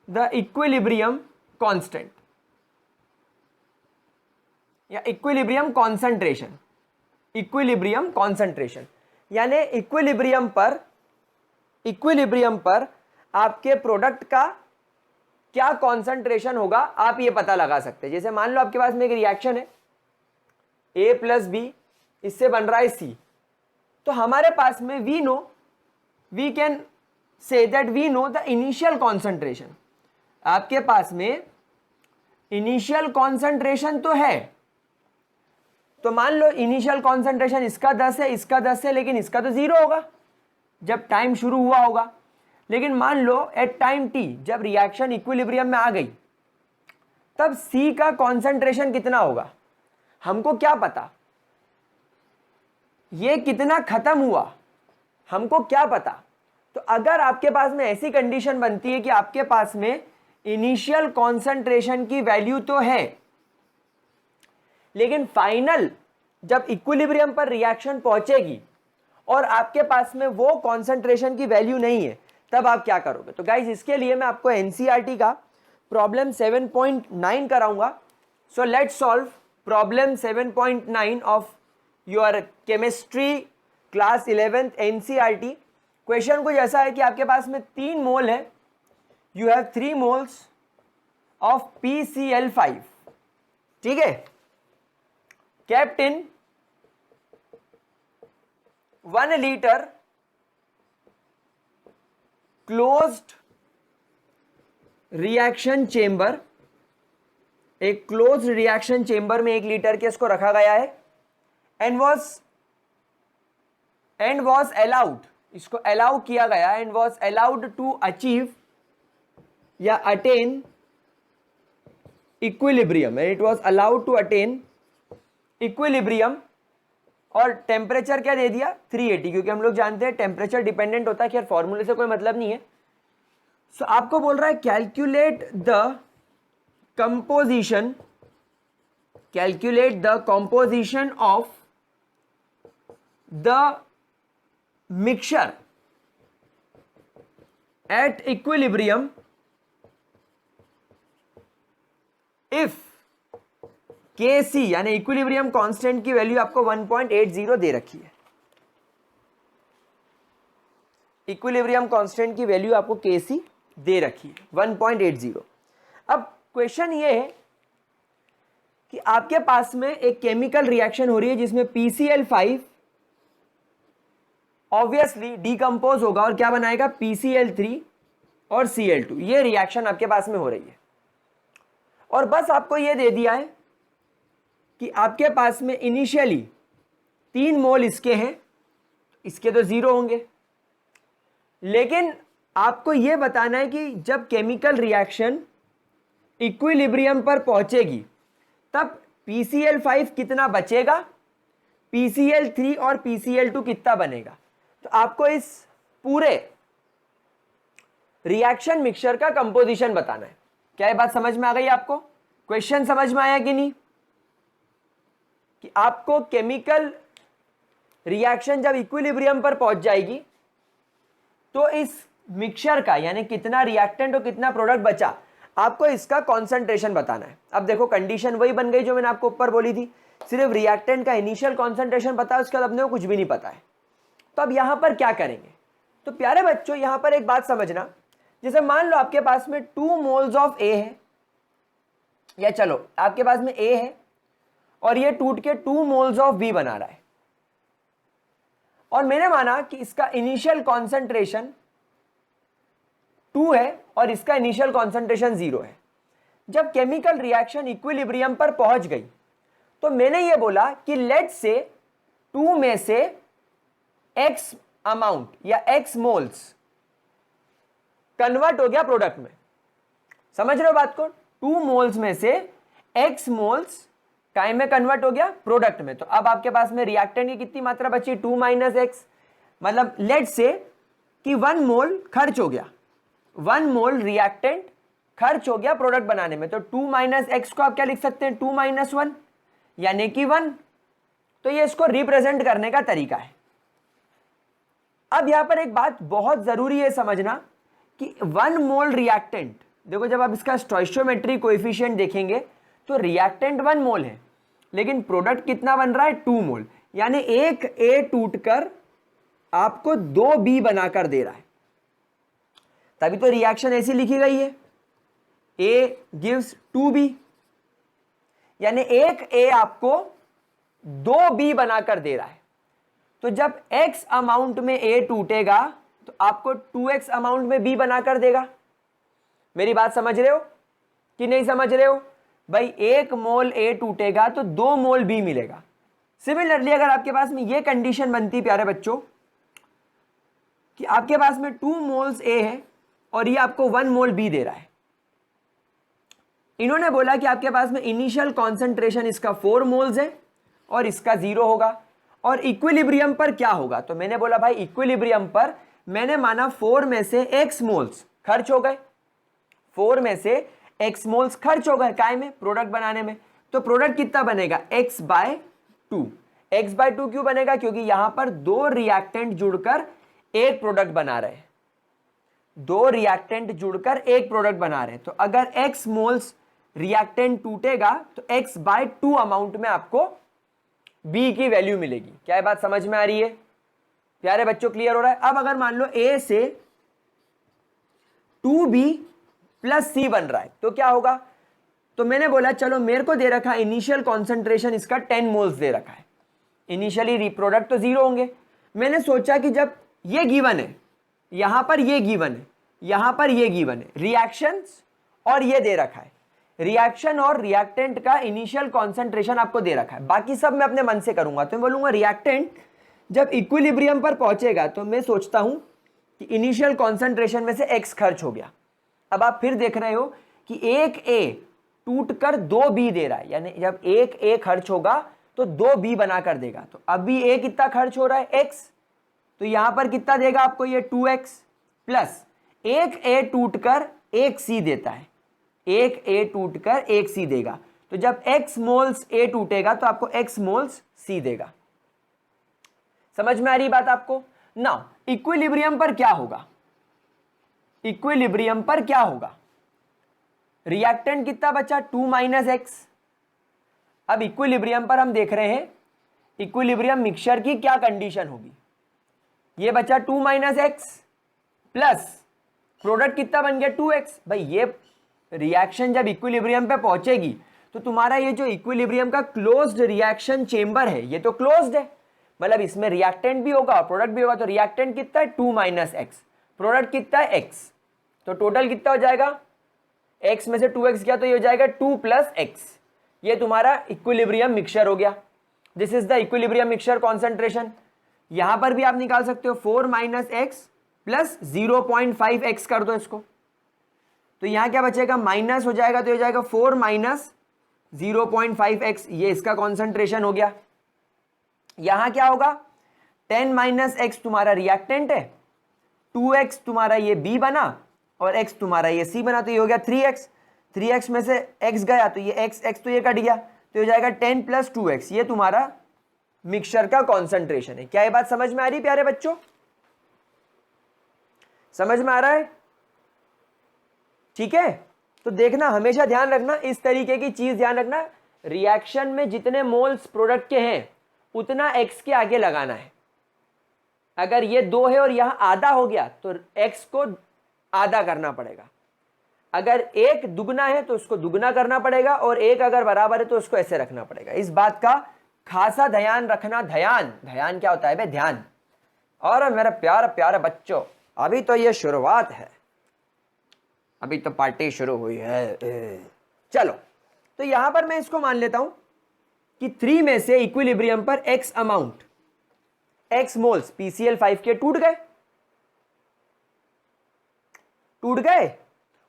the equilibrium constant या इक्विलिब्रियम कॉन्सेंट्रेशन। इक्विलिब्रियम कॉन्सेंट्रेशन यानी इक्विलिब्रियम पर आपके प्रोडक्ट का क्या कॉन्सेंट्रेशन होगा आप ये पता लगा सकते हैं। जैसे मान लो आपके पास में एक रिएक्शन है A प्लस बी, इससे बन रहा है C, तो हमारे पास में we can say that we know the initial concentration. आपके पास में इनिशियल कॉन्सेंट्रेशन तो है, तो मान लो इनिशियल कॉन्सेंट्रेशन इसका 10 है, इसका 10 है, लेकिन इसका तो 0 होगा जब टाइम शुरू हुआ होगा। लेकिन मान लो एट टाइम t जब रिएक्शन इक्विलिब्रियम में आ गई तब C का कॉन्सेंट्रेशन कितना होगा हमको क्या पता, ये कितना खत्म हुआ हमको क्या पता। तो अगर आपके पास में ऐसी कंडीशन बनती है कि आपके पास में इनिशियल कॉन्सेंट्रेशन की वैल्यू तो है, लेकिन फाइनल जब इक्विलिब्रियम पर रिएक्शन पहुंचेगी और आपके पास में वो कॉन्सेंट्रेशन की वैल्यू नहीं है, तब आप क्या करोगे। तो गाइज इसके लिए मैं आपको एनसीईआरटी का प्रॉब्लम 7.9 कराऊंगा। So let's solve problem 7.9 of your chemistry class 11th NCERT. Question कुछ ऐसा है कि आपके पास में 3 मोल है, you have 3 moles of PCl5, ठीक है, kept in 1 liter closed reaction chamber। एक क्लोज रिएक्शन चेंबर में 1 लीटर के इसको रखा गया है एंड वॉज अलाउड, इसको अलाउ किया गया and was allowed to achieve या attain equilibrium, it was allowed to attain equilibrium. और टेम्परेचर क्या दे दिया 380, क्योंकि हम लोग जानते हैं टेम्परेचर डिपेंडेंट होता है, खैर फॉर्मूले से कोई मतलब नहीं है। सो आपको बोल रहा है calculate the composition of the mixture at equilibrium if Kc यानी इक्विलिब्रियम कांस्टेंट की वैल्यू आपको 1.80 दे रखी है। इक्विलिब्रियम कांस्टेंट की वैल्यू आपको Kc दे रखी है 1.80। अब क्वेश्चन ये है कि आपके पास में एक केमिकल रिएक्शन हो रही है जिसमें PCl5 ऑब्वियसली डीकंपोज होगा और क्या बनाएगा PCl3 और Cl2। ये रिएक्शन आपके पास में हो रही है और बस आपको ये दे दिया है कि आपके पास में इनिशियली 3 मोल इसके हैं, इसके तो 0 होंगे, लेकिन आपको यह बताना है कि जब केमिकल रिएक्शन इक्विलिब्रियम पर पहुंचेगी तब PCl5 कितना बचेगा, PCl3 और PCl2 कितना बनेगा। तो आपको इस पूरे रिएक्शन मिक्सचर का कंपोजिशन बताना है। क्या ये बात समझ में आ गई आपको? क्वेश्चन समझ में आया कि नहीं? कि आपको केमिकल रिएक्शन जब इक्विलिब्रियम पर पहुंच जाएगी तो इस मिक्सचर का यानी कितना रिएक्टेंट और कितना प्रोडक्ट बचा, आपको इसका कॉन्सेंट्रेशन बताना है। अब देखो कंडीशन वही बन गई जो मैंने आपको ऊपर बोली थी, सिर्फ रिएक्टेंट का इनिशियल कॉन्सेंट्रेशन पता है, उसके बाद अपने को कुछ भी नहीं पता है। तो अब यहां पर क्या करेंगे? तो प्यारे बच्चों यहां पर एक बात समझना, जैसे मान लो आपके पास में 2 मोल्स ऑफ ए है, या चलो आपके पास में ए है और ये टूट के 2 मोल्स ऑफ बी बना रहा है, और मैंने माना कि इसका इनिशियल कॉन्सेंट्रेशन 2 है और इसका इनिशियल कॉन्सेंट्रेशन 0 है। जब केमिकल रिएक्शन इक्विलिब्रियम पर पहुंच गई तो मैंने ये बोला कि लेट से 2 में से x अमाउंट या x मोल्स कन्वर्ट हो गया प्रोडक्ट में। समझ रहे हो बात को? 2 मोल्स में से x मोल्स काय में कन्वर्ट हो गया? प्रोडक्ट में। तो अब आपके पास में रिएक्टेंट की कितनी मात्रा बची? 2 माइनस एक्स। मतलब लेट से कि 1 मोल खर्च हो गया, 1 मोल रिएक्टेंट खर्च हो गया प्रोडक्ट बनाने में। तो 2 माइनस एक्स को आप क्या लिख सकते हैं? 2 माइनस 1 यानी कि 1। तो ये इसको रिप्रेजेंट करने का तरीका है। अब यहां पर एक बात बहुत जरूरी है समझना कि 1 मोल रिएक्टेंट, देखो जब आप इसका स्टोइचियोमेट्री कोएफिशिएंट देखेंगे तो रिएक्टेंट 1 मोल है लेकिन प्रोडक्ट कितना बन रहा है? 2 मोल। यानी एक ए टूटकर आपको 2 बी बनाकर दे रहा है, तभी तो रिएक्शन ऐसी लिखी गई है, A गिव्स 2B। यानी एक A आपको 2 B बनाकर दे रहा है। तो जब X अमाउंट में A टूटेगा तो आपको 2X अमाउंट में B बनाकर देगा। मेरी बात समझ रहे हो कि नहीं समझ रहे हो? भाई 1 मोल A टूटेगा तो 2 मोल B मिलेगा। सिमिलरली अगर आपके पास में ये कंडीशन बनती प्यारे बच्चों कि आपके पास में 2 मोल्स A है और ये आपको 1 मोल B दे रहा है, इन्होंने बोला कि आपके पास में इनिशियल कॉन्सेंट्रेशन इसका 4 मोल्स है और इसका 0 होगा, और इक्विलिब्रियम पर क्या होगा? तो मैंने बोला भाई इक्विलिब्रियम पर मैंने माना 4 में से x मोल्स खर्च हो गए, 4 में से x मोल्स खर्च हो गए काय में? प्रोडक्ट बनाने में। तो प्रोडक्ट कितना बनेगा? x/2। x/2 क्यों बनेगा? क्योंकि यहां पर 2 रिएक्टेंट जुड़कर एक प्रोडक्ट बना रहे हैं, 2 रिएक्टेंट जुड़कर एक प्रोडक्ट बना रहे हैं। तो अगर x मोल्स रिएक्टेंट टूटेगा तो x/2 अमाउंट में आपको B की वैल्यू मिलेगी। क्या ये बात समझ में आ रही है प्यारे बच्चों? क्लियर हो रहा है? अब अगर मान लो A से 2B + C बन रहा है तो क्या होगा? तो मैंने बोला चलो मेरे को दे रखा इनिशियल कॉन्सेंट्रेशन इसका 10 मोल्स दे रखा है, इनिशियली प्रोडक्ट तो 0 होंगे। मैंने सोचा कि जब ये गिवन है, यहां पर ये गिवन है, यहां पर ये गिवन है, रिएक्शंस और ये दे रखा है, रिएक्शन और रिएक्टेंट का इनिशियल कॉन्सेंट्रेशन आपको दे रखा है, बाकी सब मैं अपने मन से करूंगा। तो मैं बोलूंगा रिएक्टेंट जब इक्विलिब्रियम पर पहुंचेगा तो मैं सोचता हूं कि इनिशियल कॉन्सेंट्रेशन में से x खर्च हो गया। अब आप फिर देख रहे हो कि एक A टूटकर 2 B दे रहा है, यानी जब एक A खर्च होगा तो 2 B बनाकर देगा। तो अभी A कितना खर्च हो रहा है? x। तो यहां पर कितना देगा आपको? ये 2x प्लस एक A टूटकर एक C देता है, एक A टूटकर एक C देगा। तो जब x मोल्स A टूटेगा तो आपको x मोल्स C देगा। समझ में आ रही बात आपको? नाउ इक्विलिब्रियम पर क्या होगा? इक्विलिब्रियम पर क्या होगा? रिएक्टेंट कितना बचा? 2 माइनस एक्स। अब इक्विलिब्रियम पर हम देख रहे हैं इक्विलिब्रियम मिक्सचर की क्या कंडीशन होगी। ये बचा 2 माइनस एक्स प्लस प्रोडक्ट कितना बन गया? 2x। भाई ये रिएक्शन जब इक्विलिब्रियम पे पहुंचेगी तो तुम्हारा ये जो इक्विलिब्रियम का क्लोज्ड रिएक्शन चेंबर है ये तो क्लोज्ड है, मतलब इसमें रिएक्टेंट भी होगा और प्रोडक्ट भी होगा। तो रिएक्टेंट कितना है? 2 माइनस एक्स, प्रोडक्ट कितना है? x। तो टोटल कितना हो जाएगा? x में से 2x गया तो ये हो जाएगा 2 + x। ये तुम्हारा इक्विलिब्रियम मिक्सचर हो गया। This is the equilibrium mixture concentration. यहां पर भी आप निकाल सकते हो 4 - x प्लस 0.5x कर दो इसको, तो यहां क्या बचेगा, माइनस हो जाएगा, तो हो जाएगा 4 माइनस 0.5x, ये इसका कॉन्सेंट्रेशन हो गया। यहां क्या होगा, 10 माइनस एक्स तुम्हारा रिएक्टेंट है, 2x तुम्हारा ये B बना और x तुम्हारा ये C बना, तो ये हो गया 3x, 3x में से x गया तो ये x तो ये कट गया, तो हो जाएगा 10 प्लस 2x, ये तुम्हारा मिक्सचर का कॉन्सेंट्रेशन है। क्या ये बात समझ में आ रही प्यारे बच्चों, समझ में आ रहा है? ठीक है, तो देखना, हमेशा ध्यान रखना, इस तरीके की चीज ध्यान रखना, रिएक्शन में जितने मोल्स प्रोडक्ट के हैं उतना x के आगे लगाना है। अगर ये 2 है और यहां आधा हो गया तो x को आधा करना पड़ेगा, अगर 1 दुगना है तो उसको दुगना करना पड़ेगा, और 1 अगर बराबर है तो उसको ऐसे रखना पड़ेगा। इस बात का खासा ध्यान रखना। ध्यान क्या होता है बे, ध्यान। और मेरे प्यार प्यारे बच्चों, अभी तो ये शुरुआत है, अभी तो पार्टी शुरू हुई है। चलो, तो यहां पर मैं इसको मान लेता हूं कि 3 में से इक्विलिब्रियम पर x amount, x moles PCl5 के टूट गए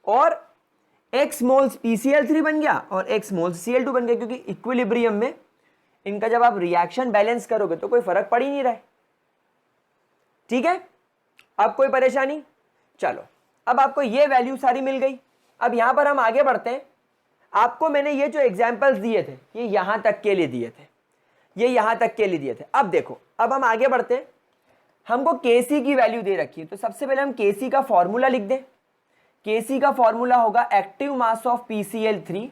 और x मोल्स PCl3 बन गया और x मोल्स Cl2 बन गया, क्योंकि इक्विलिब्रियम में इनका जब आप रिएक्शन बैलेंस करोगे तो कोई फर्क पड़ ही नहीं रहा है। ठीक है, अब कोई परेशानी? चलो, अब आपको ये वैल्यू सारी मिल गई। अब यहां पर हम आगे बढ़ते हैं। आपको मैंने ये जो एग्जांपल्स दिए थे ये यहां तक के लिए दिए थे, ये यहां तक के लिए दिए थे। अब देखो, अब हम आगे बढ़ते हैं। हमको Kc की वैल्यू दे रखी है, तो सबसे पहले हम Kc का फॉर्मूला लिख दें। Kc का फॉर्मूला होगा active mass of PCl3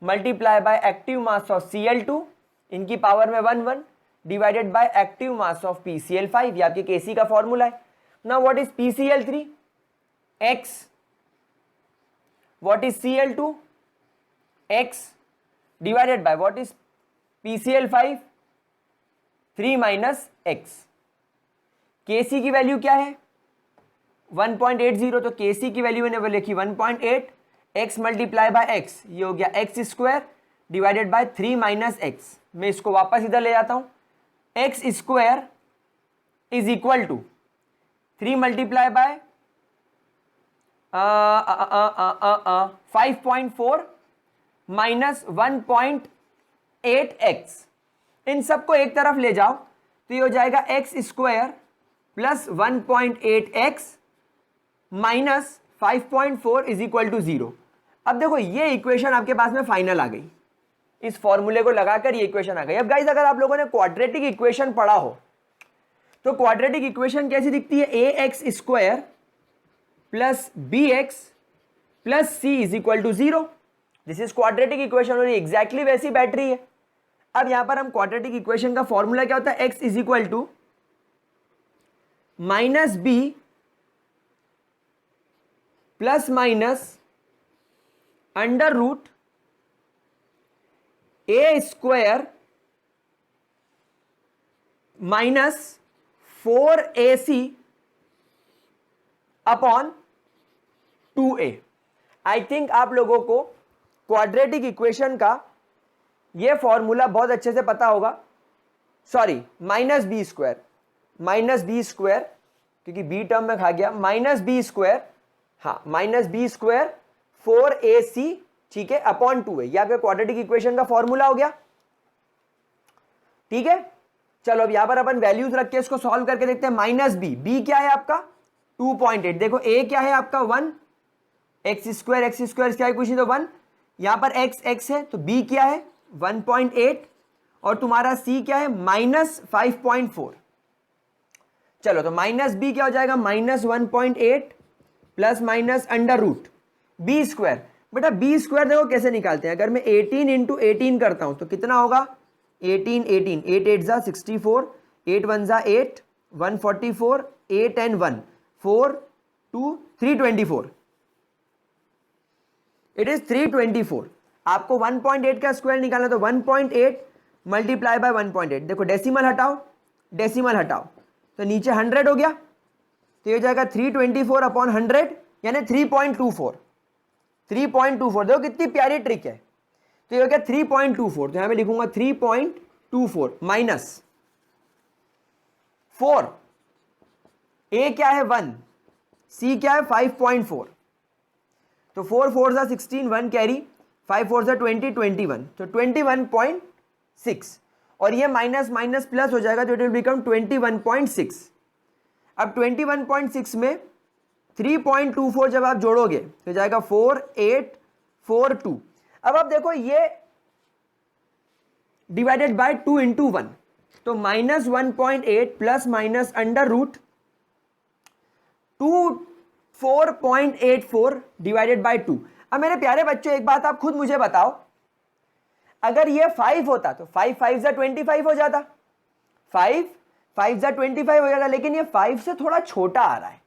multiply by active mass of Cl2 इनकी पावर में 1 divided by active mass of PCl5, ये आपके Kc का फॉर्मूला है। Now what is PCl3? x, what is Cl2? x divided by what is PCl5? 3 minus x। Kc की वैल्यू क्या है? 1.80, तो Kc की वैल्यू मैंने लिखी 1.8, x मल्टीप्लाई बाय x, ये हो गया x square divided by 3 minus x। मैं इसको वापस इधर ले जाता हूं, x square is equal to 3 multiply by 5.4 minus 1.8x, इन सबको एक तरफ ले जाओ तो ये हो जाएगा x square plus 1.8x minus 5.4 is equal to 0। अब देखो ये इक्वेशन आपके पास में फाइनल आ गई, इस फॉर्मूले को लगाकर ये इक्वेशन आ गई। अब गाइस, अगर आप लोगों ने क्वाड्रेटिक इक्वेशन पढ़ा हो तो क्वाड्रेटिक इक्वेशन कैसी दिखती है? ax square plus bx plus c is equal to 0। This is quadratic equation और एग्जैक्टली वैसी बैठ रही है। अब यहां पर हम क्वाड्रेटिक इक्वेशन का फॉर्मूला क्या होता है? x is equal to minus B plus minus under root A square minus 4ac upon 2a। I think आप लोगों को क्वाड्रेटिक इक्वेशन का यह फॉर्मूला बहुत अच्छे से पता होगा। सॉरी, माइनस बी स्क्वायर, क्योंकि बी टर्म में खा गया, माइनस बी स्क्वायर, हाँ माइनस बी स्क्वायर 4ac, ठीक है, अपॉन 2a, यह आपके क्वाड्रेटिक इक्वेशन का फॉर्मूला हो गया। ठीक है, चलो अब यहां पर अपन वैल्यूज रख के इसको सॉल्व करके देखते हैं। माइनस बी क्या है आपका? 2.8। देखो a क्या है आपका? 1, एक्स स्क्वायर क्या है, कुछ नहीं तो 1, यहां पर x है तो b क्या है? 1.8, और तुम्हारा c क्या है? माइनस 5.4। चलो, तो माइनस b क्या हो जाएगा? Minus 1.8 plus minus under root B square. बेटा बी स्क्वायर देखो कैसे निकालते हैं, अगर मैं 18 इंटू 18 करता हूं तो कितना होगा? 18, 8 8 जा 64, 8 1 जा 8, 144, 8 and 1 4 2 324, इट इज 324। आपको 1.8 का स्क्वायर निकालना, तो 1.8 मल्टीप्लाई बाय 1.8, देखो डेसिमल हटाओ तो नीचे 100 हो गया, तो ये हो जाएगा 324 अपॉन 100 यानी 3.24। देखो कितनी प्यारी ट्रिक है। तो ये हो गया 3.24, तो यहां मैं लिखूंगा 3.24 माइनस 4 ए क्या है 1, सी क्या है 5.4, तो 4 4 जा 16, 1 कैरी, 5 4 जा 20, 21, तो 21.6, और ये माइनस माइनस प्लस हो जाएगा तो इट विल बिकम 21.6। अब 21.6 में 3.24 जब आप जोड़ोगे तो जाएगा 4842। अब आप देखो ये डिवाइडेड बाय 2 इंटू 1, तो minus 1.8 plus minus under root 24.84 divided by 2। अब मेरे प्यारे बच्चों एक बात आप खुद मुझे बताओ, अगर ये 5 होता तो 5 5 जा 25 हो जाता, 5 5 जा 25 हो जाता, लेकिन ये 5 से थोड़ा छोटा आ रहा है,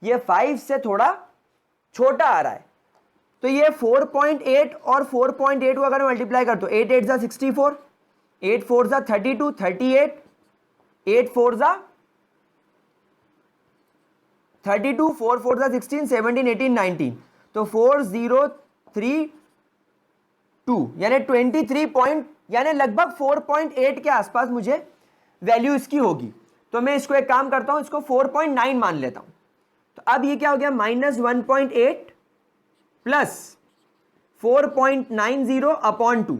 ये 5 से थोड़ा छोटा आ रहा है, तो ये 4.8 और 4.8 को अगर मल्टीप्लाई कर तो 8 8 जा 64, 8 4 जा 32, 38, 8 4 जा 32, 4 4 जा 16, 17 18 19, तो 4032 यानी 23 यानी लगभग 4.8 के आसपास मुझे वैल्यू इसकी होगी। तो मैं इसको एक काम करता हूं, इसको 4.9 मान लेता हूं। तो अब ये क्या हो गया, माइनस 1.8 प्लस 4.90 अपॉन 2।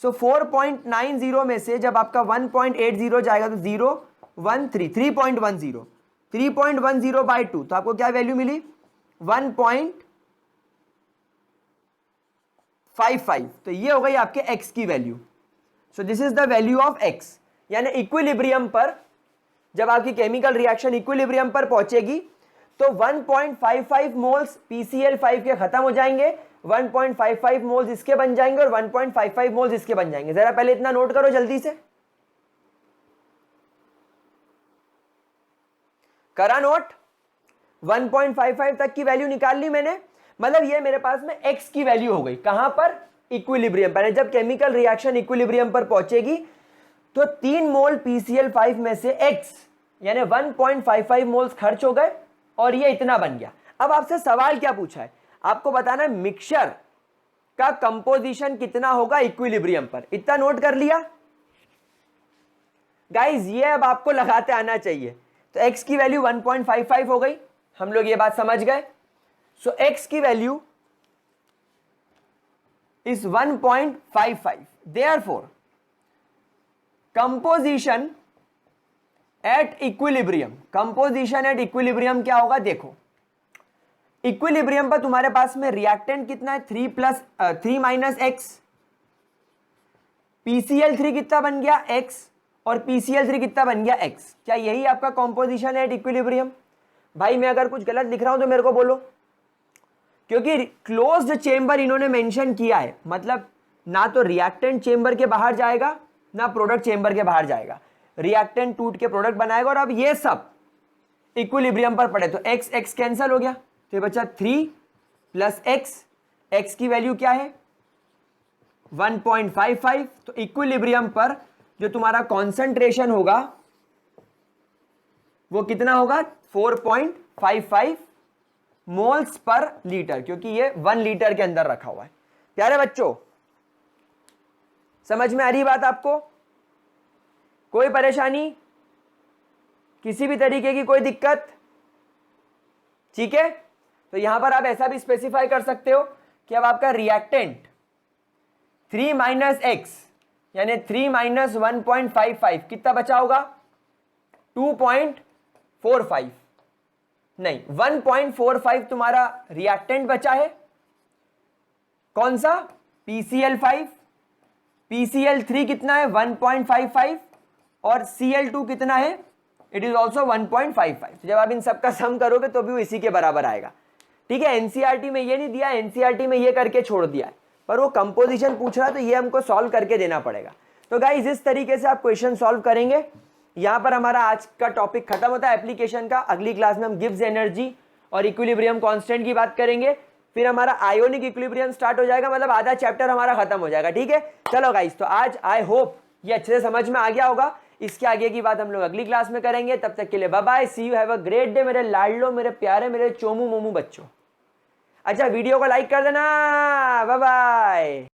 सो 4.90 में से जब आपका 1.80 जाएगा तो 3.10 बाई 2, तो आपको क्या वैल्यू मिली 1.55। तो ये हो गई आपके x की value. So this is the value of x, यानी इक्विलिब्रियम पर जब आपकी केमिकल रिएक्शन इक्विलिब्रियम पर पहुंचेगी तो 1.55 मोल्स PCl5 के खत्म हो जाएंगे, 1.55 मोल्स इसके बन जाएंगे और 1.55 मोल्स इसके बन जाएंगे। जरा पहले इतना नोट करो जल्दी से, करा नोट। 1.55 तक की वैल्यू निकाल ली मैंने, मतलब ये मेरे पास में x की वैल्यू हो गई, कहां पर, इक्विलिब्रियम पर। जब केमिकल रिएक्शन इक्विलिब्रियम पर पहुंचेगी तो 3 मोल PCl5 में से x यानी 1.55 मोल्स खर्च हो गए और ये इतना बन गया। अब आपसे सवाल क्या पूछा है, आपको बताना है मिक्सचर का कंपोजिशन कितना होगा इक्विलिब्रियम पर। इतना नोट कर लिया गाइस, ये अब आपको लगाते आना चाहिए। तो x की वैल्यू 1.55 हो गई, हम लोग ये बात समझ गए। सो x की value is 1.55, therefore composition at equilibrium, composition at equilibrium क्या होगा, देखो इक्विलिब्रियम पर तुम्हारे पास में रिएक्टेंट कितना है 3 माइनस एक्स, PCl3 कितना बन गया x और PCl3 कितना बन गया x। क्या यही आपका कंपोजिशन है एट इक्विलिब्रियम? भाई मैं अगर कुछ गलत लिख रहा हूं तो मेरे को बोलो, क्योंकि क्लोज्ड चेंबर इन्होंने मेंशन किया है, मतलब ना तो रिएक्टेंट चेंबर के बाहर जाएगा ना प्रोडक्ट चेंबर के बाहर जाएगा, रिएक्टेंट टूट के प्रोडक्ट बनाएगा। और अब ये सब इक्विलिब्रियम पर पड़े तो x x कैंसिल हो गया, तो ये बचा 3 प्लस x की वैल्यू क्या है 1.55। तो इक्विलिब्रियम पर जो तुम्हारा कॉन्सेंट्रेशन होगा वो कितना होगा 4.55 मोल्स पर लीटर, क्योंकि ये 1 लीटर के अंदर रखा हुआ है। प्यारे बच्चों समझ में आ रही बात आपको? कोई परेशानी, किसी भी तरीके की कोई दिक्कत? ठीक है, तो यहां पर आप ऐसा भी स्पेसिफाई कर सकते हो कि अब आपका रिएक्टेंट 3 माइनस एक्स यानी 3 माइनस 1.55 कितना बचा होगा 2.45, नहीं 1.45 तुम्हारा रिएक्टेंट बचा है, कौन सा PCl5, PCl3 कितना है 1.55 और Cl2 कितना है, इट इज ऑल्सो 1.55। जब आप इन सबका सम करोगे तो भी वो इसी के बराबर आएगा। ठीक है, एनसीईआरटी में ये नहीं दिया, एनसीईआरटी में ये करके छोड़ दिया है, पर वो कंपोजिशन पूछ रहा है तो ये हमको सॉल्व करके देना पड़ेगा। तो गाइस इस तरीके से आप क्वेश्चन सॉल्व करेंगे। यहां पर हमारा आज का टॉपिक खत्म होता है एप्लीकेशन का। अगली क्लास में हम गिब्स एनर्जी और इक्विलिब्रियम कांस्टेंट की बात करेंगे, फिर हमारा आयोनिक इक्विलिब्रियम स्टार्ट हो जाएगा, मतलब आधा चैप्टर हमारा खत्म हो जाएगा। ठीक है, चलो गाइस, तो आज आई होप ये अच्छे से समझ में आ गया होगा। इसके आगे की बात हम लोग अगली क्लास में करेंगे। तब तक के लिए bye bye, see you, have a great day मेरे लाडलो, मेरे प्यारे, मेरे चोमू मोमू बच्चों। अच्छा वीडियो को लाइक कर देना, बाय बाय।